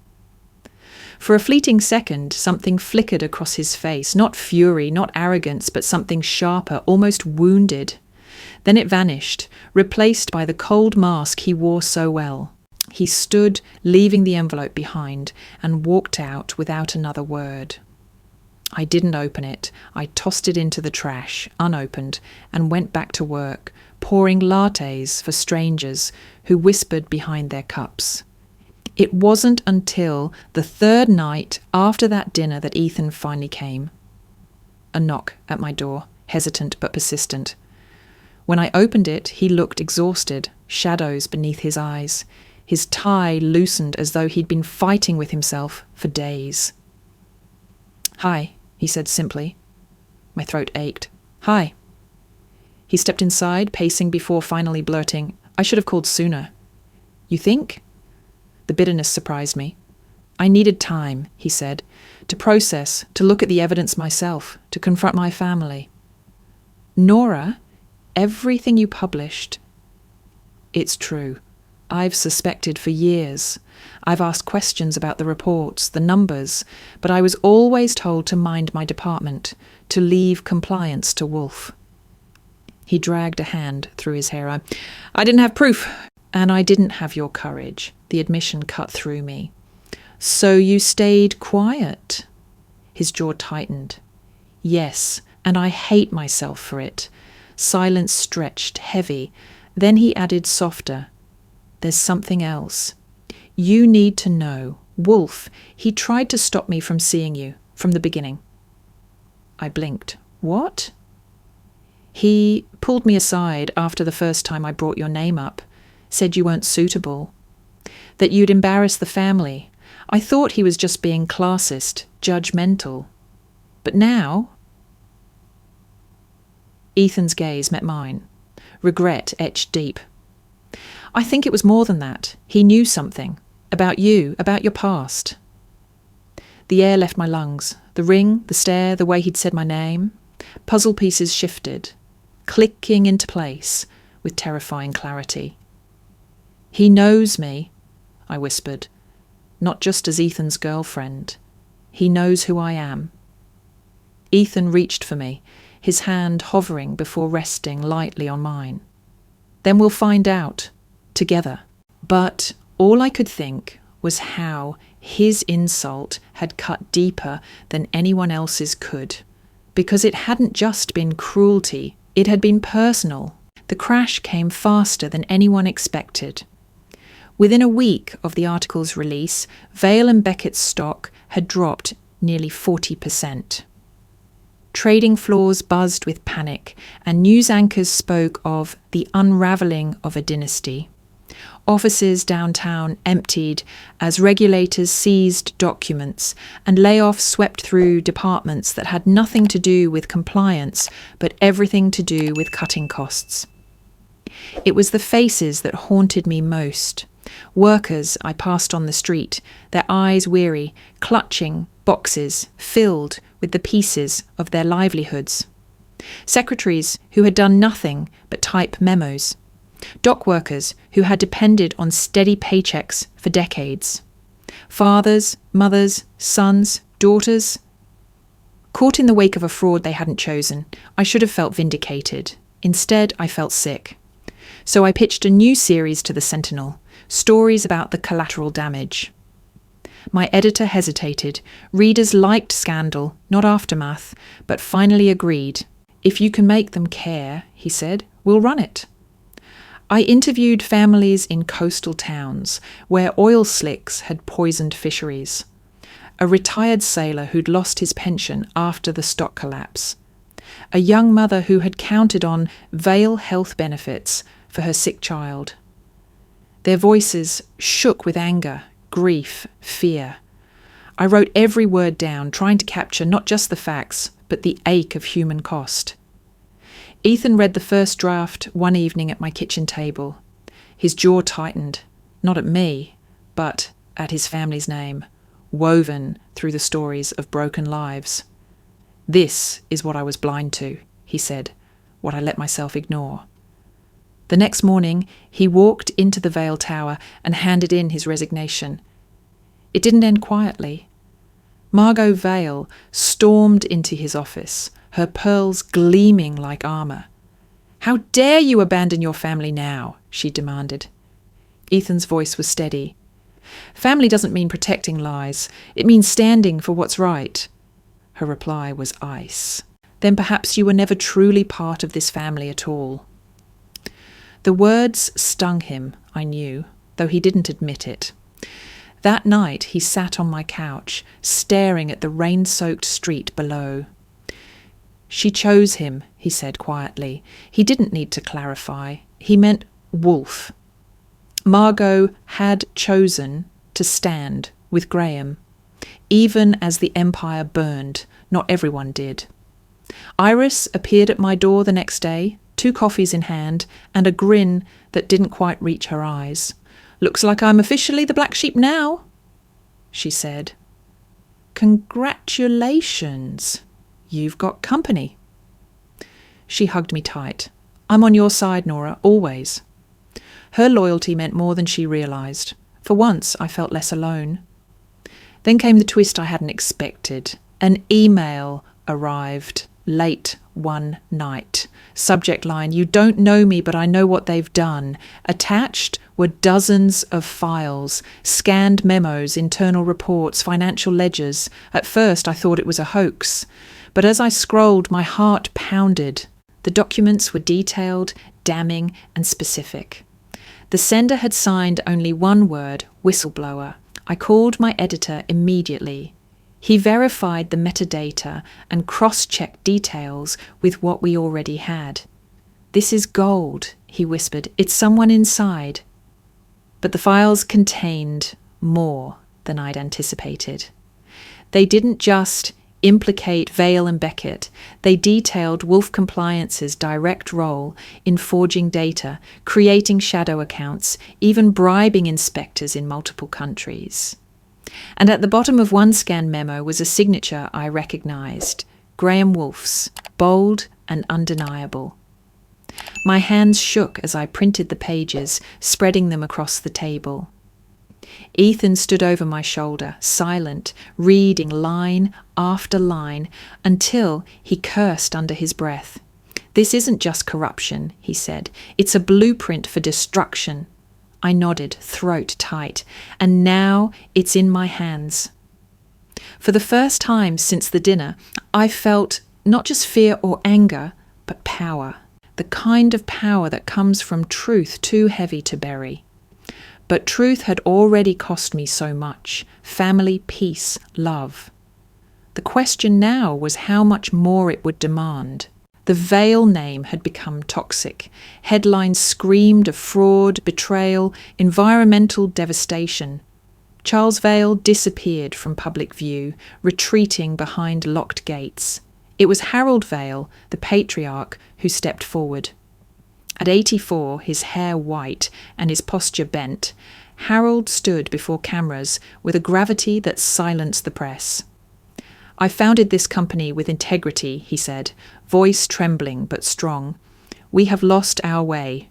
For a fleeting second, something flickered across his face, not fury, not arrogance, but something sharper, almost wounded. Then it vanished, replaced by the cold mask he wore so well. He stood, leaving the envelope behind, and walked out without another word. I didn't open it. I tossed it into the trash, unopened, and went back to work, pouring lattes for strangers who whispered behind their cups. It wasn't until the third night after that dinner that Ethan finally came. A knock at my door, hesitant but persistent. When I opened it, he looked exhausted, shadows beneath his eyes. His tie loosened as though he'd been fighting with himself for days. "Hi," he said simply. My throat ached. "Hi." He stepped inside, pacing before finally blurting, "I should have called sooner." "You think?" The bitterness surprised me. "I needed time," he said, "to process, to look at the evidence myself, to confront my family." "Nora, everything you published..." "It's true. I've suspected for years. I've asked questions about the reports, the numbers, but I was always told to mind my department, to leave compliance to Wolf." He dragged a hand through his hair. I didn't have proof, and I didn't have your courage." The admission cut through me. "So you stayed quiet?" His jaw tightened. "Yes, and I hate myself for it." Silence stretched, heavy. Then he added softer, "There's something else. You need to know. Wolf, he tried to stop me from seeing you, from the beginning." I blinked. "What?" "He pulled me aside after the first time I brought your name up, said you weren't suitable, that you'd embarrass the family. I thought he was just being classist, judgmental. But now..." Ethan's gaze met mine. Regret etched deep. "I think it was more than that. He knew something. About you, about your past." The air left my lungs. The ring, the stare, the way he'd said my name. Puzzle pieces shifted, clicking into place with terrifying clarity. "He knows me," I whispered, "not just as Ethan's girlfriend. He knows who I am." Ethan reached for me, his hand hovering before resting lightly on mine. "Then we'll find out. Together." But all I could think was how his insult had cut deeper than anyone else's could, because it hadn't just been cruelty, it had been personal. The crash came faster than anyone expected. Within a week of the article's release, Vale and Beckett's stock had dropped nearly 40%. Trading floors buzzed with panic, and news anchors spoke of the unravelling of a dynasty. Offices downtown emptied as regulators seized documents, and layoffs swept through departments that had nothing to do with compliance, but everything to do with cutting costs. It was the faces that haunted me most. Workers I passed on the street, their eyes weary, clutching boxes filled with the pieces of their livelihoods. Secretaries who had done nothing but type memos. Dock workers who had depended on steady paychecks for decades. Fathers, mothers, sons, daughters. Caught in the wake of a fraud they hadn't chosen, I should have felt vindicated. Instead, I felt sick. So I pitched a new series to the Sentinel, stories about the collateral damage. My editor hesitated. Readers liked scandal, not aftermath, but finally agreed. "If you can make them care," he said, "we'll run it." I interviewed families in coastal towns where oil slicks had poisoned fisheries. A retired sailor who'd lost his pension after the stock collapse. A young mother who had counted on Vale health benefits for her sick child. Their voices shook with anger, grief, fear. I wrote every word down, trying to capture not just the facts, but the ache of human cost. Ethan read the first draft one evening at my kitchen table. His jaw tightened, not at me, but at his family's name, woven through the stories of broken lives. "This is what I was blind to," he said, "what I let myself ignore." The next morning, he walked into the Vale Tower and handed in his resignation. It didn't end quietly. Margot Vale stormed into his office, her pearls gleaming like armour. "How dare you abandon your family now?" she demanded. Ethan's voice was steady. "Family doesn't mean protecting lies. It means standing for what's right." Her reply was ice. "Then perhaps you were never truly part of this family at all." The words stung him, I knew, though he didn't admit it. That night he sat on my couch, staring at the rain-soaked street below. "She chose him," he said quietly. He didn't need to clarify. He meant Wolf. Margot had chosen to stand with Graham. Even as the empire burned, not everyone did. Iris appeared at my door the next day, 2 coffees in hand, and a grin that didn't quite reach her eyes. "Looks like I'm officially the black sheep now," she said. "Congratulations. You've got company." She hugged me tight. "I'm on your side, Nora, always." Her loyalty meant more than she realised. For once, I felt less alone. Then came the twist I hadn't expected. An email arrived late one night. Subject line, "You don't know me, but I know what they've done." Attached were dozens of files, scanned memos, internal reports, financial ledgers. At first, I thought it was a hoax. But as I scrolled, my heart pounded. The documents were detailed, damning, and specific. The sender had signed only one word, whistleblower. I called my editor immediately. He verified the metadata and cross-checked details with what we already had. "This is gold," he whispered. "It's someone inside." But the files contained more than I'd anticipated. They didn't just implicate Vale and Beckett. They detailed Wolf Compliance's direct role in forging data, creating shadow accounts, even bribing inspectors in multiple countries. And at the bottom of one scan memo was a signature I recognised, Graham Wolf's, bold and undeniable. My hands shook as I printed the pages, spreading them across the table. Ethan stood over my shoulder, silent, reading line after line, until he cursed under his breath. "This isn't just corruption," he said. "It's a blueprint for destruction." I nodded, throat tight. "And now it's in my hands." For the first time since the dinner, I felt not just fear or anger, but power. The kind of power that comes from truth too heavy to bury. But truth had already cost me so much: family, peace, love. The question now was how much more it would demand. The Vale name had become toxic. Headlines screamed of fraud, betrayal, environmental devastation. Charles Vale disappeared from public view, retreating behind locked gates. It was Harold Vale, the patriarch, who stepped forward. At 84, his hair white and his posture bent, Harold stood before cameras with a gravity that silenced the press. "I founded this company with integrity," he said, voice trembling but strong. "We have lost our way.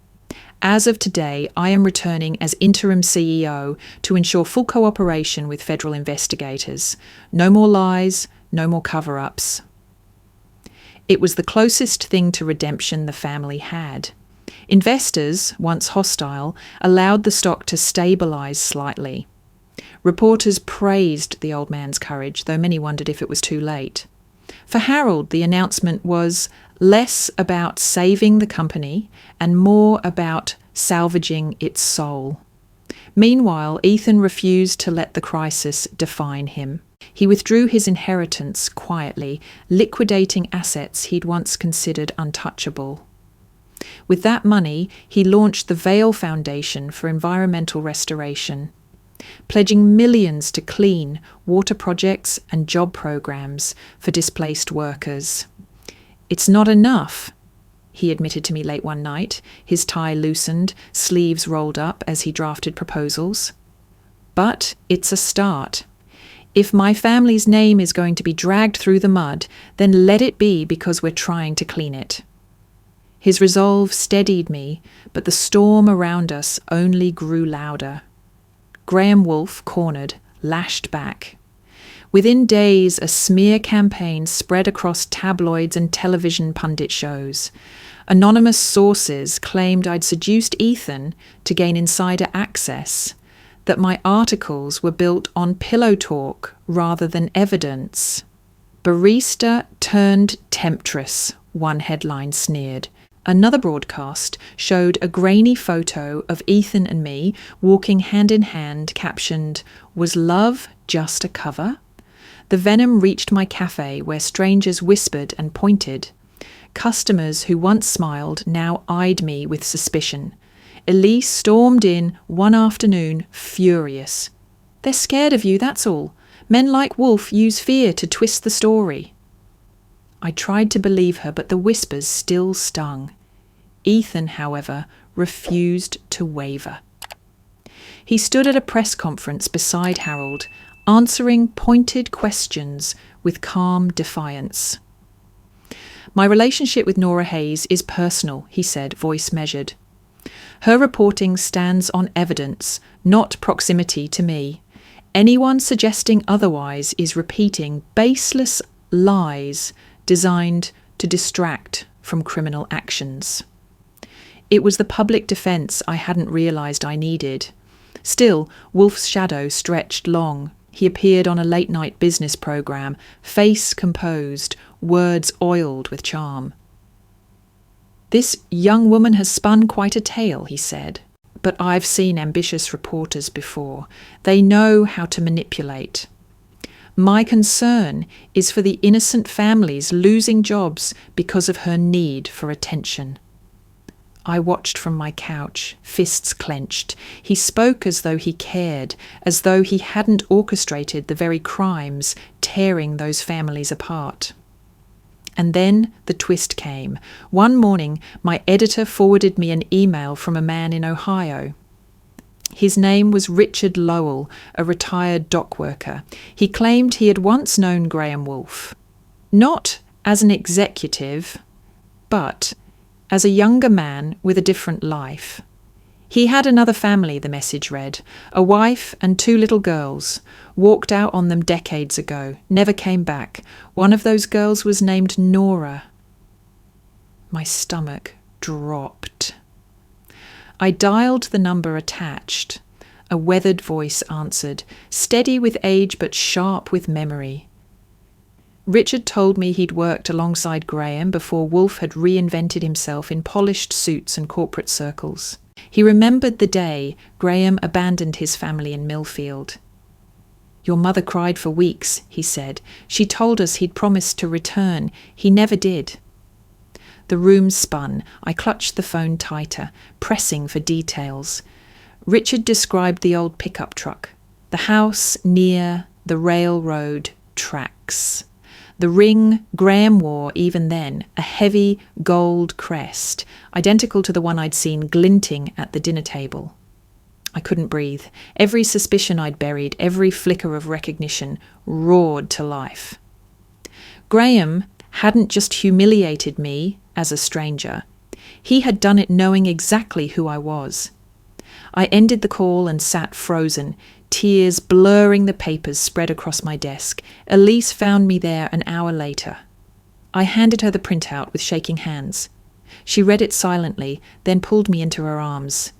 As of today, I am returning as interim CEO to ensure full cooperation with federal investigators. No more lies, no more cover-ups." It was the closest thing to redemption the family had. Investors, once hostile, allowed the stock to stabilise slightly. Reporters praised the old man's courage, though many wondered if it was too late. For Harold, the announcement was less about saving the company and more about salvaging its soul. Meanwhile, Ethan refused to let the crisis define him. He withdrew his inheritance quietly, liquidating assets he'd once considered untouchable. With that money, he launched the Vale Foundation for Environmental Restoration, pledging millions to clean water projects and job programs for displaced workers. "It's not enough," he admitted to me late one night, his tie loosened, sleeves rolled up as he drafted proposals. "But it's a start. If my family's name is going to be dragged through the mud, then let it be because we're trying to clean it." His resolve steadied me, but the storm around us only grew louder. Graham Wolf, cornered, lashed back. Within days, a smear campaign spread across tabloids and television pundit shows. Anonymous sources claimed I'd seduced Ethan to gain insider access, that my articles were built on pillow talk rather than evidence. Barista turned temptress, one headline sneered. Another broadcast showed a grainy photo of Ethan and me walking hand in hand, captioned, "Was love just a cover?" The venom reached my cafe, where strangers whispered and pointed. Customers who once smiled now eyed me with suspicion. Elise stormed in one afternoon, furious. "They're scared of you, that's all. Men like Wolf use fear to twist the story." I tried to believe her, but the whispers still stung. Ethan, however, refused to waver. He stood at a press conference beside Harold, answering pointed questions with calm defiance. "My relationship with Nora Hayes is personal," he said, voice measured. "Her reporting stands on evidence, not proximity to me. Anyone suggesting otherwise is repeating baseless lies designed to distract from criminal actions." It was the public defence I hadn't realised I needed. Still, Wolf's shadow stretched long. He appeared on a late-night business programme, face composed, words oiled with charm. "This young woman has spun quite a tale," he said. "But I've seen ambitious reporters before. They know how to manipulate. My concern is for the innocent families losing jobs because of her need for attention." I watched from my couch, fists clenched. He spoke as though he cared, as though he hadn't orchestrated the very crimes tearing those families apart. And then the twist came. One morning, my editor forwarded me an email from a man in Ohio. His name was Richard Lowell, a retired dock worker. He claimed he had once known Graham Wolf. Not as an executive, but as a younger man with a different life. He had another family, the message read, a wife and 2 little girls, walked out on them decades ago, never came back. One of those girls was named Nora. My stomach dropped. I dialed the number attached. A weathered voice answered, steady with age but sharp with memory. Richard told me he'd worked alongside Graham before Wolf had reinvented himself in polished suits and corporate circles. He remembered the day Graham abandoned his family in Millfield. "Your mother cried for weeks," he said. "She told us he'd promised to return. He never did." The room spun. I clutched the phone tighter, pressing for details. Richard described the old pickup truck, the house near the railroad tracks. The ring Graham wore even then, a heavy gold crest, identical to the one I'd seen glinting at the dinner table. I couldn't breathe. Every suspicion I'd buried, every flicker of recognition, roared to life. Graham hadn't just humiliated me as a stranger. He had done it knowing exactly who I was. I ended the call and sat frozen, tears blurring the papers spread across my desk. Elise found me there an hour later. I handed her the printout with shaking hands. She read it silently, then pulled me into her arms.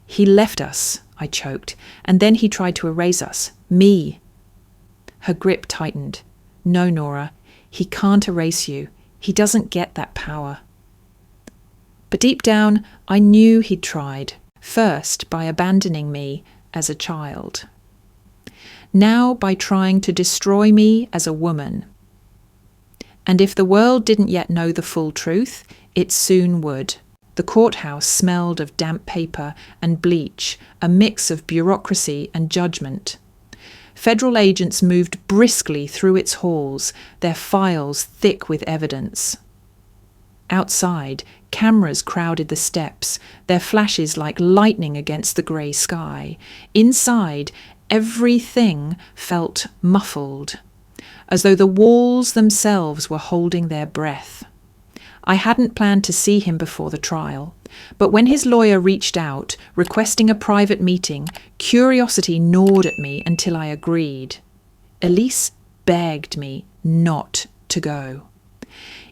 "He left us," I choked, "and then he tried to erase us. Me." Her grip tightened. "No, Nora, he can't erase you. He doesn't get that power." But deep down, I knew he'd tried. First, by abandoning me as a child. Now by trying to destroy me as a woman. And if the world didn't yet know the full truth, it soon would. The courthouse smelled of damp paper and bleach, a mix of bureaucracy and judgment. Federal agents moved briskly through its halls, their files thick with evidence. Outside, cameras crowded the steps, their flashes like lightning against the grey sky. Inside, everything felt muffled, as though the walls themselves were holding their breath. I hadn't planned to see him before the trial, but when his lawyer reached out, requesting a private meeting, curiosity gnawed at me until I agreed. Elise begged me not to go.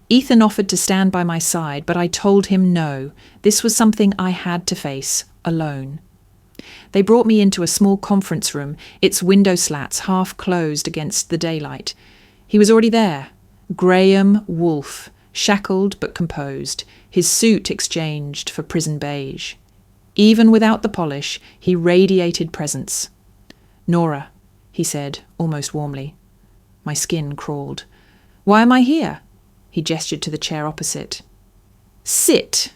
Ethan offered to stand by my side, but I told him no. This was something I had to face alone. They brought me into a small conference room, its window slats half closed against the daylight. He was already there, Graham Wolfe, shackled but composed, his suit exchanged for prison beige. Even without the polish, he radiated presence. "Nora," he said, almost warmly. My skin crawled. "Why am I here?" He gestured to the chair opposite. "Sit.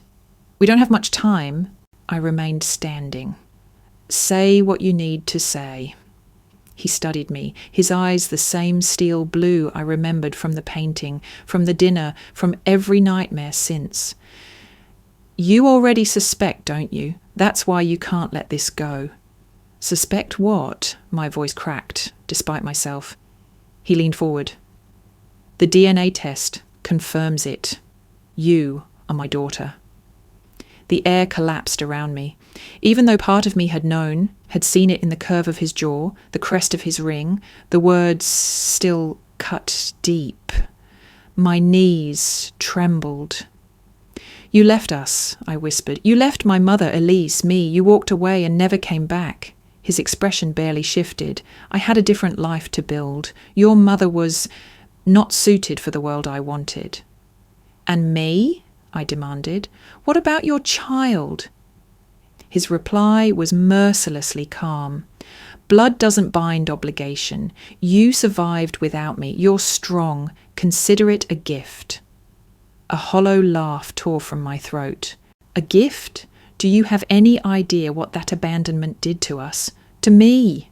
We don't have much time." I remained standing. "Say what you need to say." He studied me, his eyes the same steel blue I remembered from the painting, from the dinner, from every nightmare since. "You already suspect, don't you? That's why you can't let this go." "Suspect what?" My voice cracked, despite myself. He leaned forward. "The DNA test confirms it. You are my daughter." The air collapsed around me. Even though part of me had known, had seen it in the curve of his jaw, the crest of his ring, the words still cut deep. My knees trembled. "You left us," I whispered. "You left my mother, Elise, me. You walked away and never came back." His expression barely shifted. "I had a different life to build. Your mother was not suited for the world I wanted." "And me?" I demanded. "What about your child?" His reply was mercilessly calm. "Blood doesn't bind obligation. You survived without me. You're strong. Consider it a gift." A hollow laugh tore from my throat. "A gift? Do you have any idea what that abandonment did to us? To me?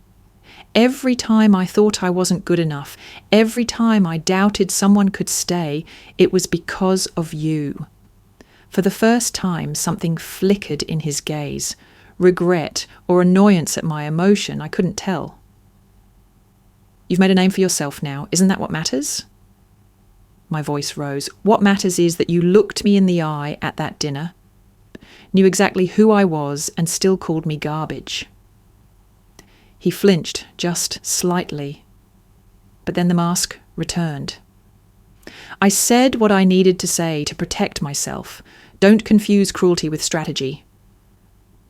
Every time I thought I wasn't good enough, every time I doubted someone could stay, it was because of you." For the first time, something flickered in his gaze. Regret or annoyance at my emotion, I couldn't tell. "You've made a name for yourself now. Isn't that what matters?" My voice rose. "What matters is that you looked me in the eye at that dinner, knew exactly who I was, and still called me garbage." He flinched just slightly, but then the mask returned. "I said what I needed to say to protect myself. Don't confuse cruelty with strategy."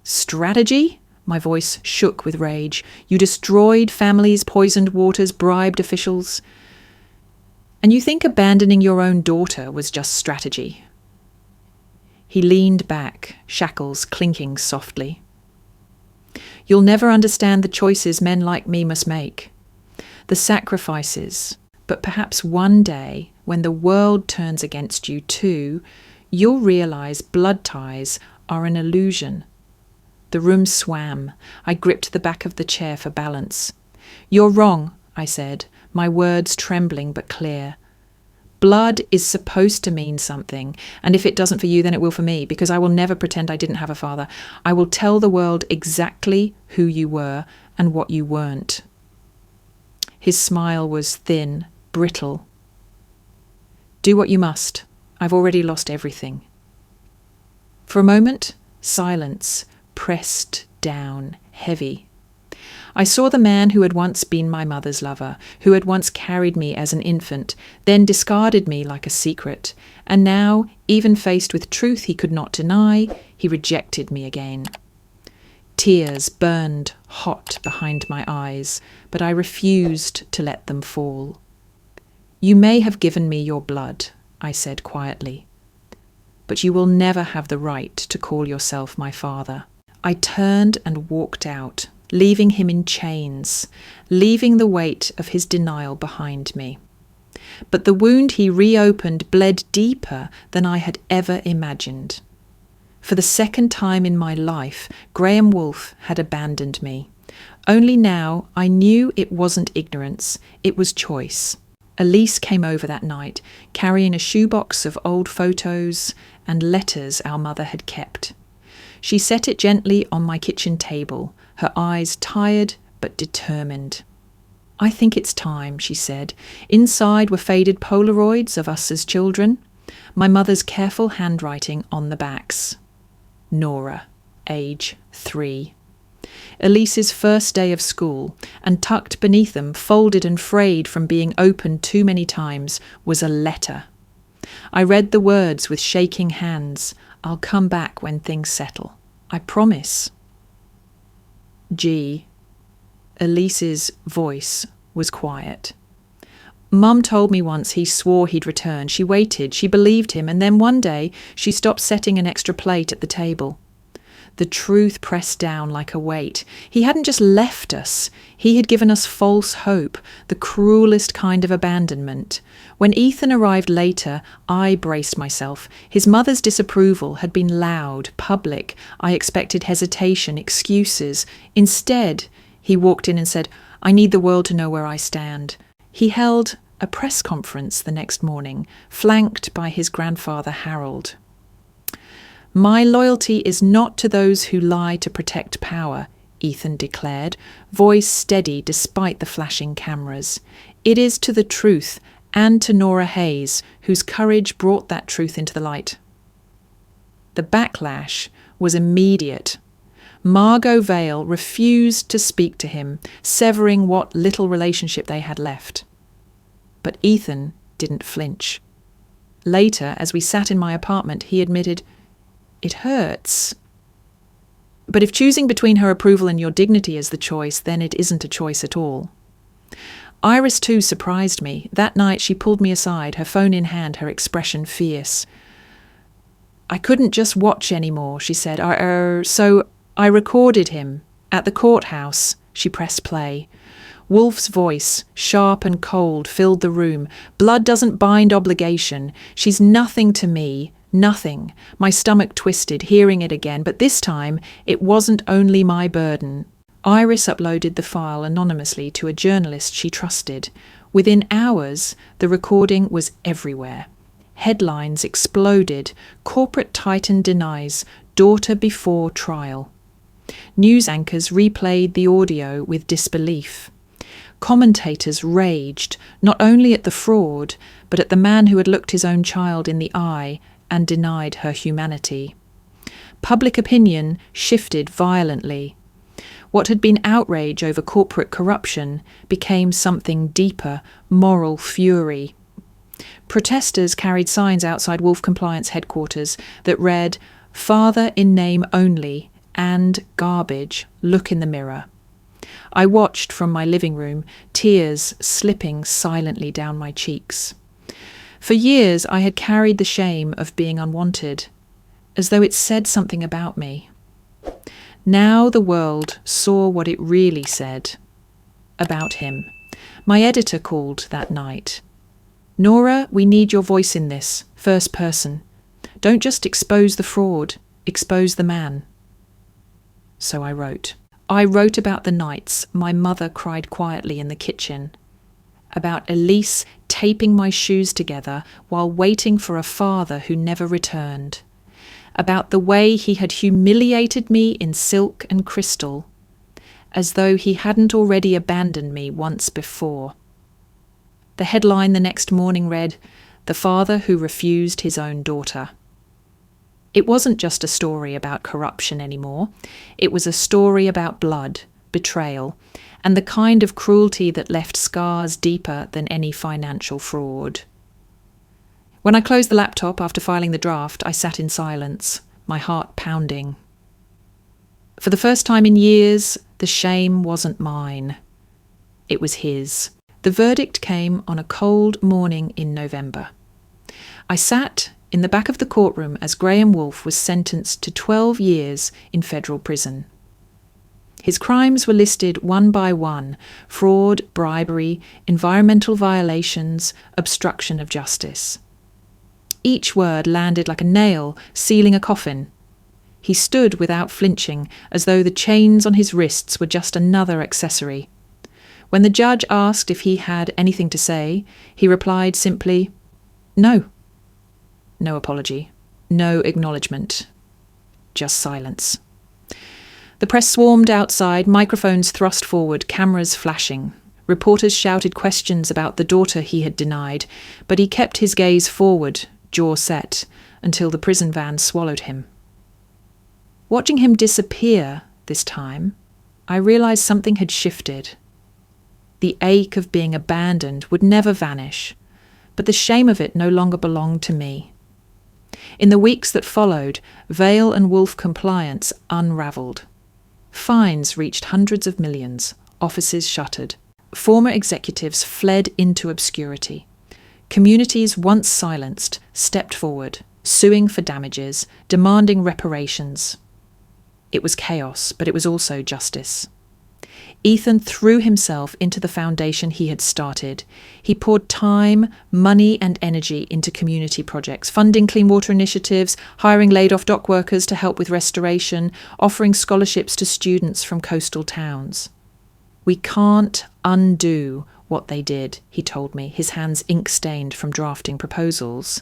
"Strategy?" My voice shook with rage. "You destroyed families, poisoned waters, bribed officials. And you think abandoning your own daughter was just strategy?" He leaned back, shackles clinking softly. "You'll never understand the choices men like me must make. The sacrifices. But perhaps one day, when the world turns against you too, you'll realize blood ties are an illusion." The room swam. I gripped the back of the chair for balance. "You're wrong," I said, my words trembling but clear. "Blood is supposed to mean something, and if it doesn't for you, then it will for me, because I will never pretend I didn't have a father. I will tell the world exactly who you were and what you weren't." His smile was thin, brittle. "Do what you must. I've already lost everything." For a moment, silence pressed down, heavy. I saw the man who had once been my mother's lover, who had once carried me as an infant, then discarded me like a secret, and now, even faced with truth he could not deny, he rejected me again. Tears burned hot behind my eyes, but I refused to let them fall. "You may have given me your blood," I said quietly, "but you will never have the right to call yourself my father." I turned and walked out, leaving him in chains, leaving the weight of his denial behind me. But the wound he reopened bled deeper than I had ever imagined. For the second time in my life, Graham Wolfe had abandoned me. Only now I knew it wasn't ignorance, it was choice. Elise came over that night, carrying a shoebox of old photos and letters our mother had kept. She set it gently on my kitchen table, her eyes tired but determined. "I think it's time," she said. Inside were faded Polaroids of us as children, my mother's careful handwriting on the backs. Nora, age 3. Elise's first day of school, and tucked beneath them, folded and frayed from being opened too many times, was a letter. I read the words with shaking hands. I'll come back when things settle. I promise. G. Elise's voice was quiet. Mum told me once he swore he'd return. She waited, she believed him, and then one day she stopped setting an extra plate at the table. The truth pressed down like a weight. He hadn't just left us. He had given us false hope, the cruelest kind of abandonment. When Ethan arrived later, I braced myself. His mother's disapproval had been loud, public. I expected hesitation, excuses. Instead, he walked in and said, "I need the world to know where I stand." He held a press conference the next morning, flanked by his grandfather Harold. "My loyalty is not to those who lie to protect power," Ethan declared, voice steady despite the flashing cameras. "It is to the truth, and to Nora Hayes, whose courage brought that truth into the light." The backlash was immediate. Margot Vale refused to speak to him, severing what little relationship they had left. But Ethan didn't flinch. Later, as we sat in my apartment, he admitted, "It hurts. But if choosing between her approval and your dignity is the choice, then it isn't a choice at all." Iris too surprised me. That night she pulled me aside, her phone in hand, her expression fierce. "I couldn't just watch anymore," she said. So I recorded him. At the courthouse." She pressed play. Wolf's voice, sharp and cold, filled the room. "Blood doesn't bind obligation. She's nothing to me. Nothing." My stomach twisted, hearing it again, but this time it wasn't only my burden. Iris uploaded the file anonymously to a journalist she trusted. Within hours, the recording was everywhere. Headlines exploded. "Corporate Titan denies, daughter before trial." News anchors replayed the audio with disbelief. Commentators raged, not only at the fraud, but at the man who had looked his own child in the eye and denied her humanity. Public opinion shifted violently. What had been outrage over corporate corruption became something deeper, moral fury. Protesters carried signs outside Wolf Compliance headquarters that read, "Father in name only," and "Garbage, look in the mirror." I watched from my living room, tears slipping silently down my cheeks. For years I had carried the shame of being unwanted, as though it said something about me. Now the world saw what it really said about him. My editor called that night. "Nora, we need your voice in this, first person. Don't just expose the fraud, expose the man." So I wrote. I wrote about the nights my mother cried quietly in the kitchen, about Elise taping my shoes together while waiting for a father who never returned, about the way he had humiliated me in silk and crystal, as though he hadn't already abandoned me once before. The headline the next morning read, "The father who refused his own daughter." It wasn't just a story about corruption anymore. It was a story about blood, betrayal, and the kind of cruelty that left scars deeper than any financial fraud. When I closed the laptop after filing the draft, I sat in silence, my heart pounding. For the first time in years, the shame wasn't mine. It was his. The verdict came on a cold morning in November. I sat in the back of the courtroom as Graham Wolf was sentenced to 12 years in federal prison. His crimes were listed one by one: fraud, bribery, environmental violations, obstruction of justice. Each word landed like a nail, sealing a coffin. He stood without flinching, as though the chains on his wrists were just another accessory. When the judge asked if he had anything to say, he replied simply, "No." No apology, no acknowledgement, just silence. The press swarmed outside, microphones thrust forward, cameras flashing. Reporters shouted questions about the daughter he had denied, but he kept his gaze forward, jaw set, until the prison van swallowed him. Watching him disappear this time I realised something had shifted. The ache of being abandoned would never vanish, but the shame of it no longer belonged to me. In the weeks that followed, Veil and Wolf compliance unravelled. Fines reached hundreds of millions, offices shuttered. Former executives fled into obscurity. Communities once silenced stepped forward, suing for damages, demanding reparations. It was chaos, but it was also justice. Ethan threw himself into the foundation he had started. He poured time, money and energy into community projects, funding clean water initiatives, hiring laid-off dock workers to help with restoration, offering scholarships to students from coastal towns. We can't undo what they did, he told me, his hands ink-stained from drafting proposals.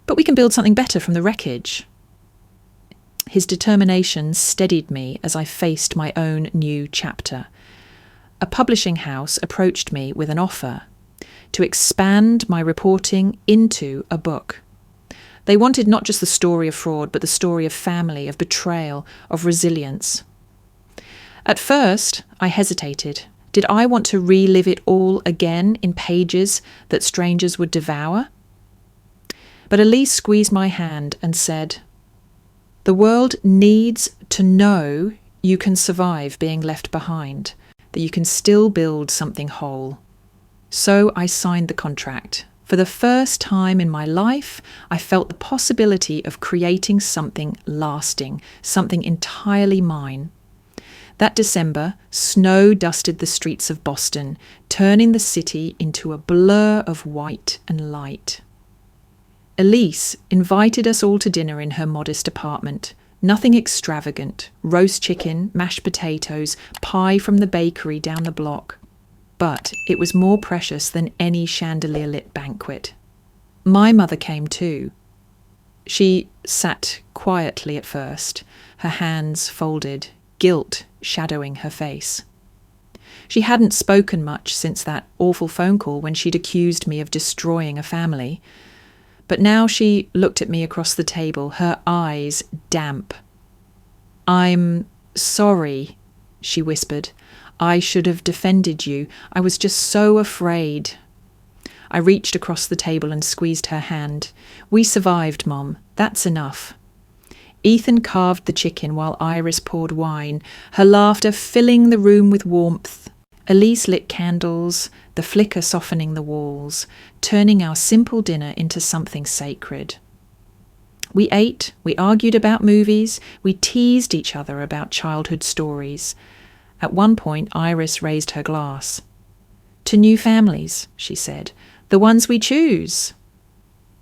But we can build something better from the wreckage. His determination steadied me as I faced my own new chapter. A publishing house approached me with an offer to expand my reporting into a book. They wanted not just the story of fraud, but the story of family, of betrayal, of resilience. At first, I hesitated. Did I want to relive it all again in pages that strangers would devour? But Elise squeezed my hand and said, "The world needs to know you can survive being left behind, that you can still build something whole." So I signed the contract. For the first time in my life, I felt the possibility of creating something lasting, something entirely mine. That December, snow dusted the streets of Boston, turning the city into a blur of white and light. Elise invited us all to dinner in her modest apartment. Nothing extravagant, roast chicken, mashed potatoes, pie from the bakery down the block. But it was more precious than any chandelier-lit banquet. My mother came too. She sat quietly at first, her hands folded, guilt shadowing her face. She hadn't spoken much since that awful phone call when she'd accused me of destroying a family. But now she looked at me across the table, her eyes damp. "I'm sorry," she whispered. "I should have defended you. I was just so afraid." I reached across the table and squeezed her hand. "We survived, Mom. That's enough." Ethan carved the chicken while Iris poured wine, her laughter filling the room with warmth. Elise lit candles, the flicker softening the walls, turning our simple dinner into something sacred. We ate, we argued about movies, we teased each other about childhood stories. At one point, Iris raised her glass. "To new families," she said, "the ones we choose."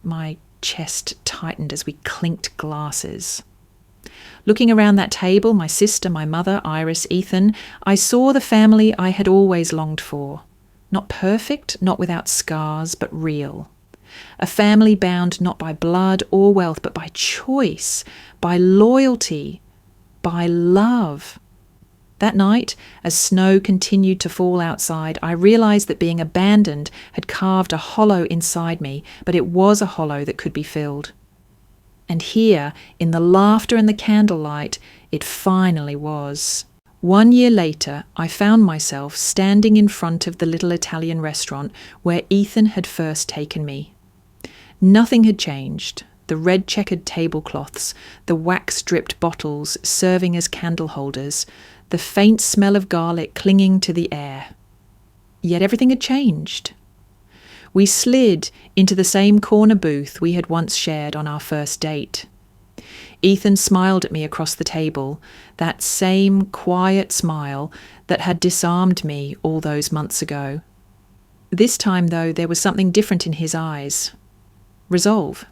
My chest tightened as we clinked glasses. Looking around that table, my sister, my mother, Iris, Ethan, I saw the family I had always longed for. Not perfect, not without scars, but real. A family bound not by blood or wealth, but by choice, by loyalty, by love. That night, as snow continued to fall outside, I realised that being abandoned had carved a hollow inside me, but it was a hollow that could be filled. And here, in the laughter and the candlelight, it finally was. 1 year later, I found myself standing in front of the little Italian restaurant where Ethan had first taken me. Nothing had changed. The red checkered tablecloths, the wax-dripped bottles serving as candle holders, the faint smell of garlic clinging to the air. Yet everything had changed. We slid into the same corner booth we had once shared on our first date. Ethan smiled at me across the table, that same quiet smile that had disarmed me all those months ago. This time, though, there was something different in his eyes. Resolve.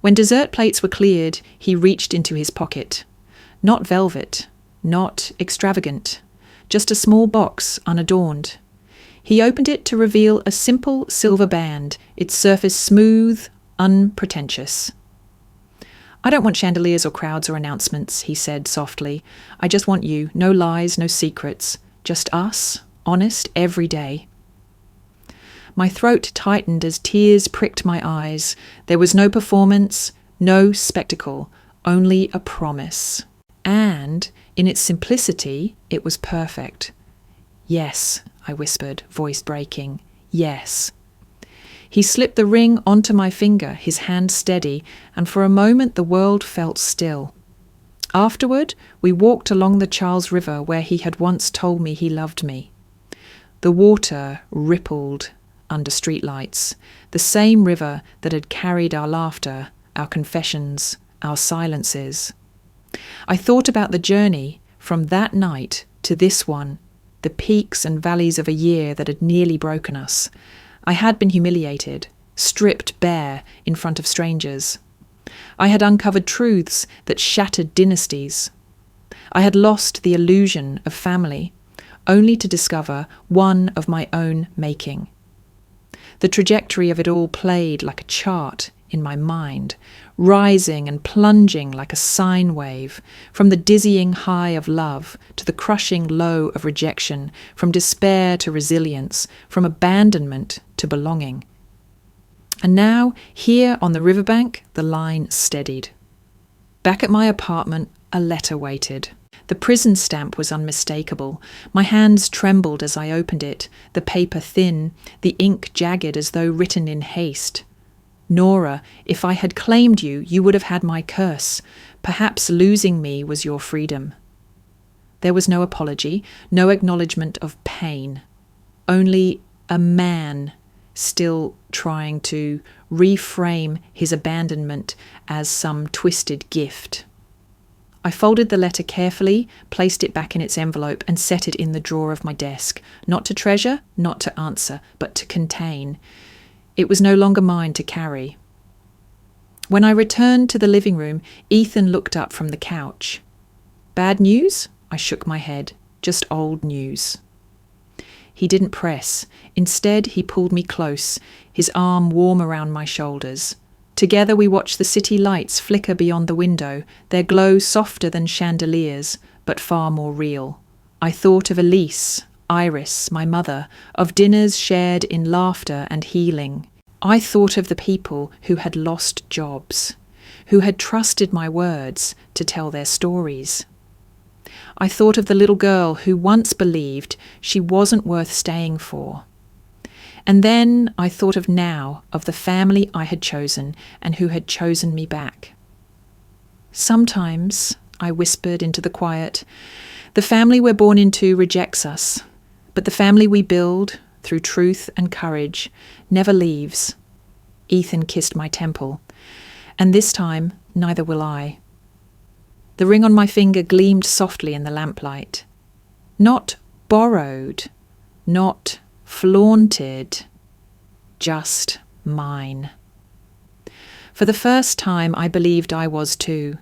When dessert plates were cleared, he reached into his pocket. Not velvet, not extravagant, just a small box, unadorned. He opened it to reveal a simple silver band, its surface smooth, unpretentious. "I don't want chandeliers or crowds or announcements," he said softly. "I just want you. No lies, no secrets. Just us, honest, every day." My throat tightened as tears pricked my eyes. There was no performance, no spectacle, only a promise. And In its simplicity, it was perfect. "Yes," I whispered, voice breaking. "Yes." He slipped the ring onto my finger, his hand steady, and for a moment the world felt still. Afterward, we walked along the Charles River where he had once told me he loved me. The water rippled under streetlights, the same river that had carried our laughter, our confessions, our silences. I thought about the journey from that night to this one, the peaks and valleys of a year that had nearly broken us. I had been humiliated, stripped bare in front of strangers. I had uncovered truths that shattered dynasties. I had lost the illusion of family, only to discover one of my own making. The trajectory of it all played like a chart in my mind, rising and plunging like a sine wave, from the dizzying high of love to the crushing low of rejection, from despair to resilience, from abandonment to belonging. And now, here on the riverbank, the line steadied. Back at my apartment, a letter waited. The prison stamp was unmistakable. My hands trembled as I opened it, the paper thin, the ink jagged as though written in haste. "Nora, if I had claimed you, you would have had my curse. Perhaps losing me was your freedom." There was no apology, no acknowledgement of pain. Only a man still trying to reframe his abandonment as some twisted gift. I folded the letter carefully, placed it back in its envelope, and set it in the drawer of my desk, not to treasure, not to answer, but to contain. It was no longer mine to carry. When I returned to the living room, Ethan looked up from the couch. "Bad news?" I shook my head. "Just old news." He didn't press. Instead, he pulled me close, his arm warm around my shoulders. Together we watched the city lights flicker beyond the window, their glow softer than chandeliers, but far more real. I thought of Elise, Iris, my mother, of dinners shared in laughter and healing. I thought of the people who had lost jobs, who had trusted my words to tell their stories. I thought of the little girl who once believed she wasn't worth staying for. And then I thought of now, of the family I had chosen and who had chosen me back. "Sometimes," I whispered into the quiet, "the family we're born into rejects us, but the family we build, through truth and courage, never leaves." Ethan kissed my temple. "And this time, neither will I." The ring on my finger gleamed softly in the lamplight. Not borrowed, not flaunted, just mine. For the first time, I believed I was too.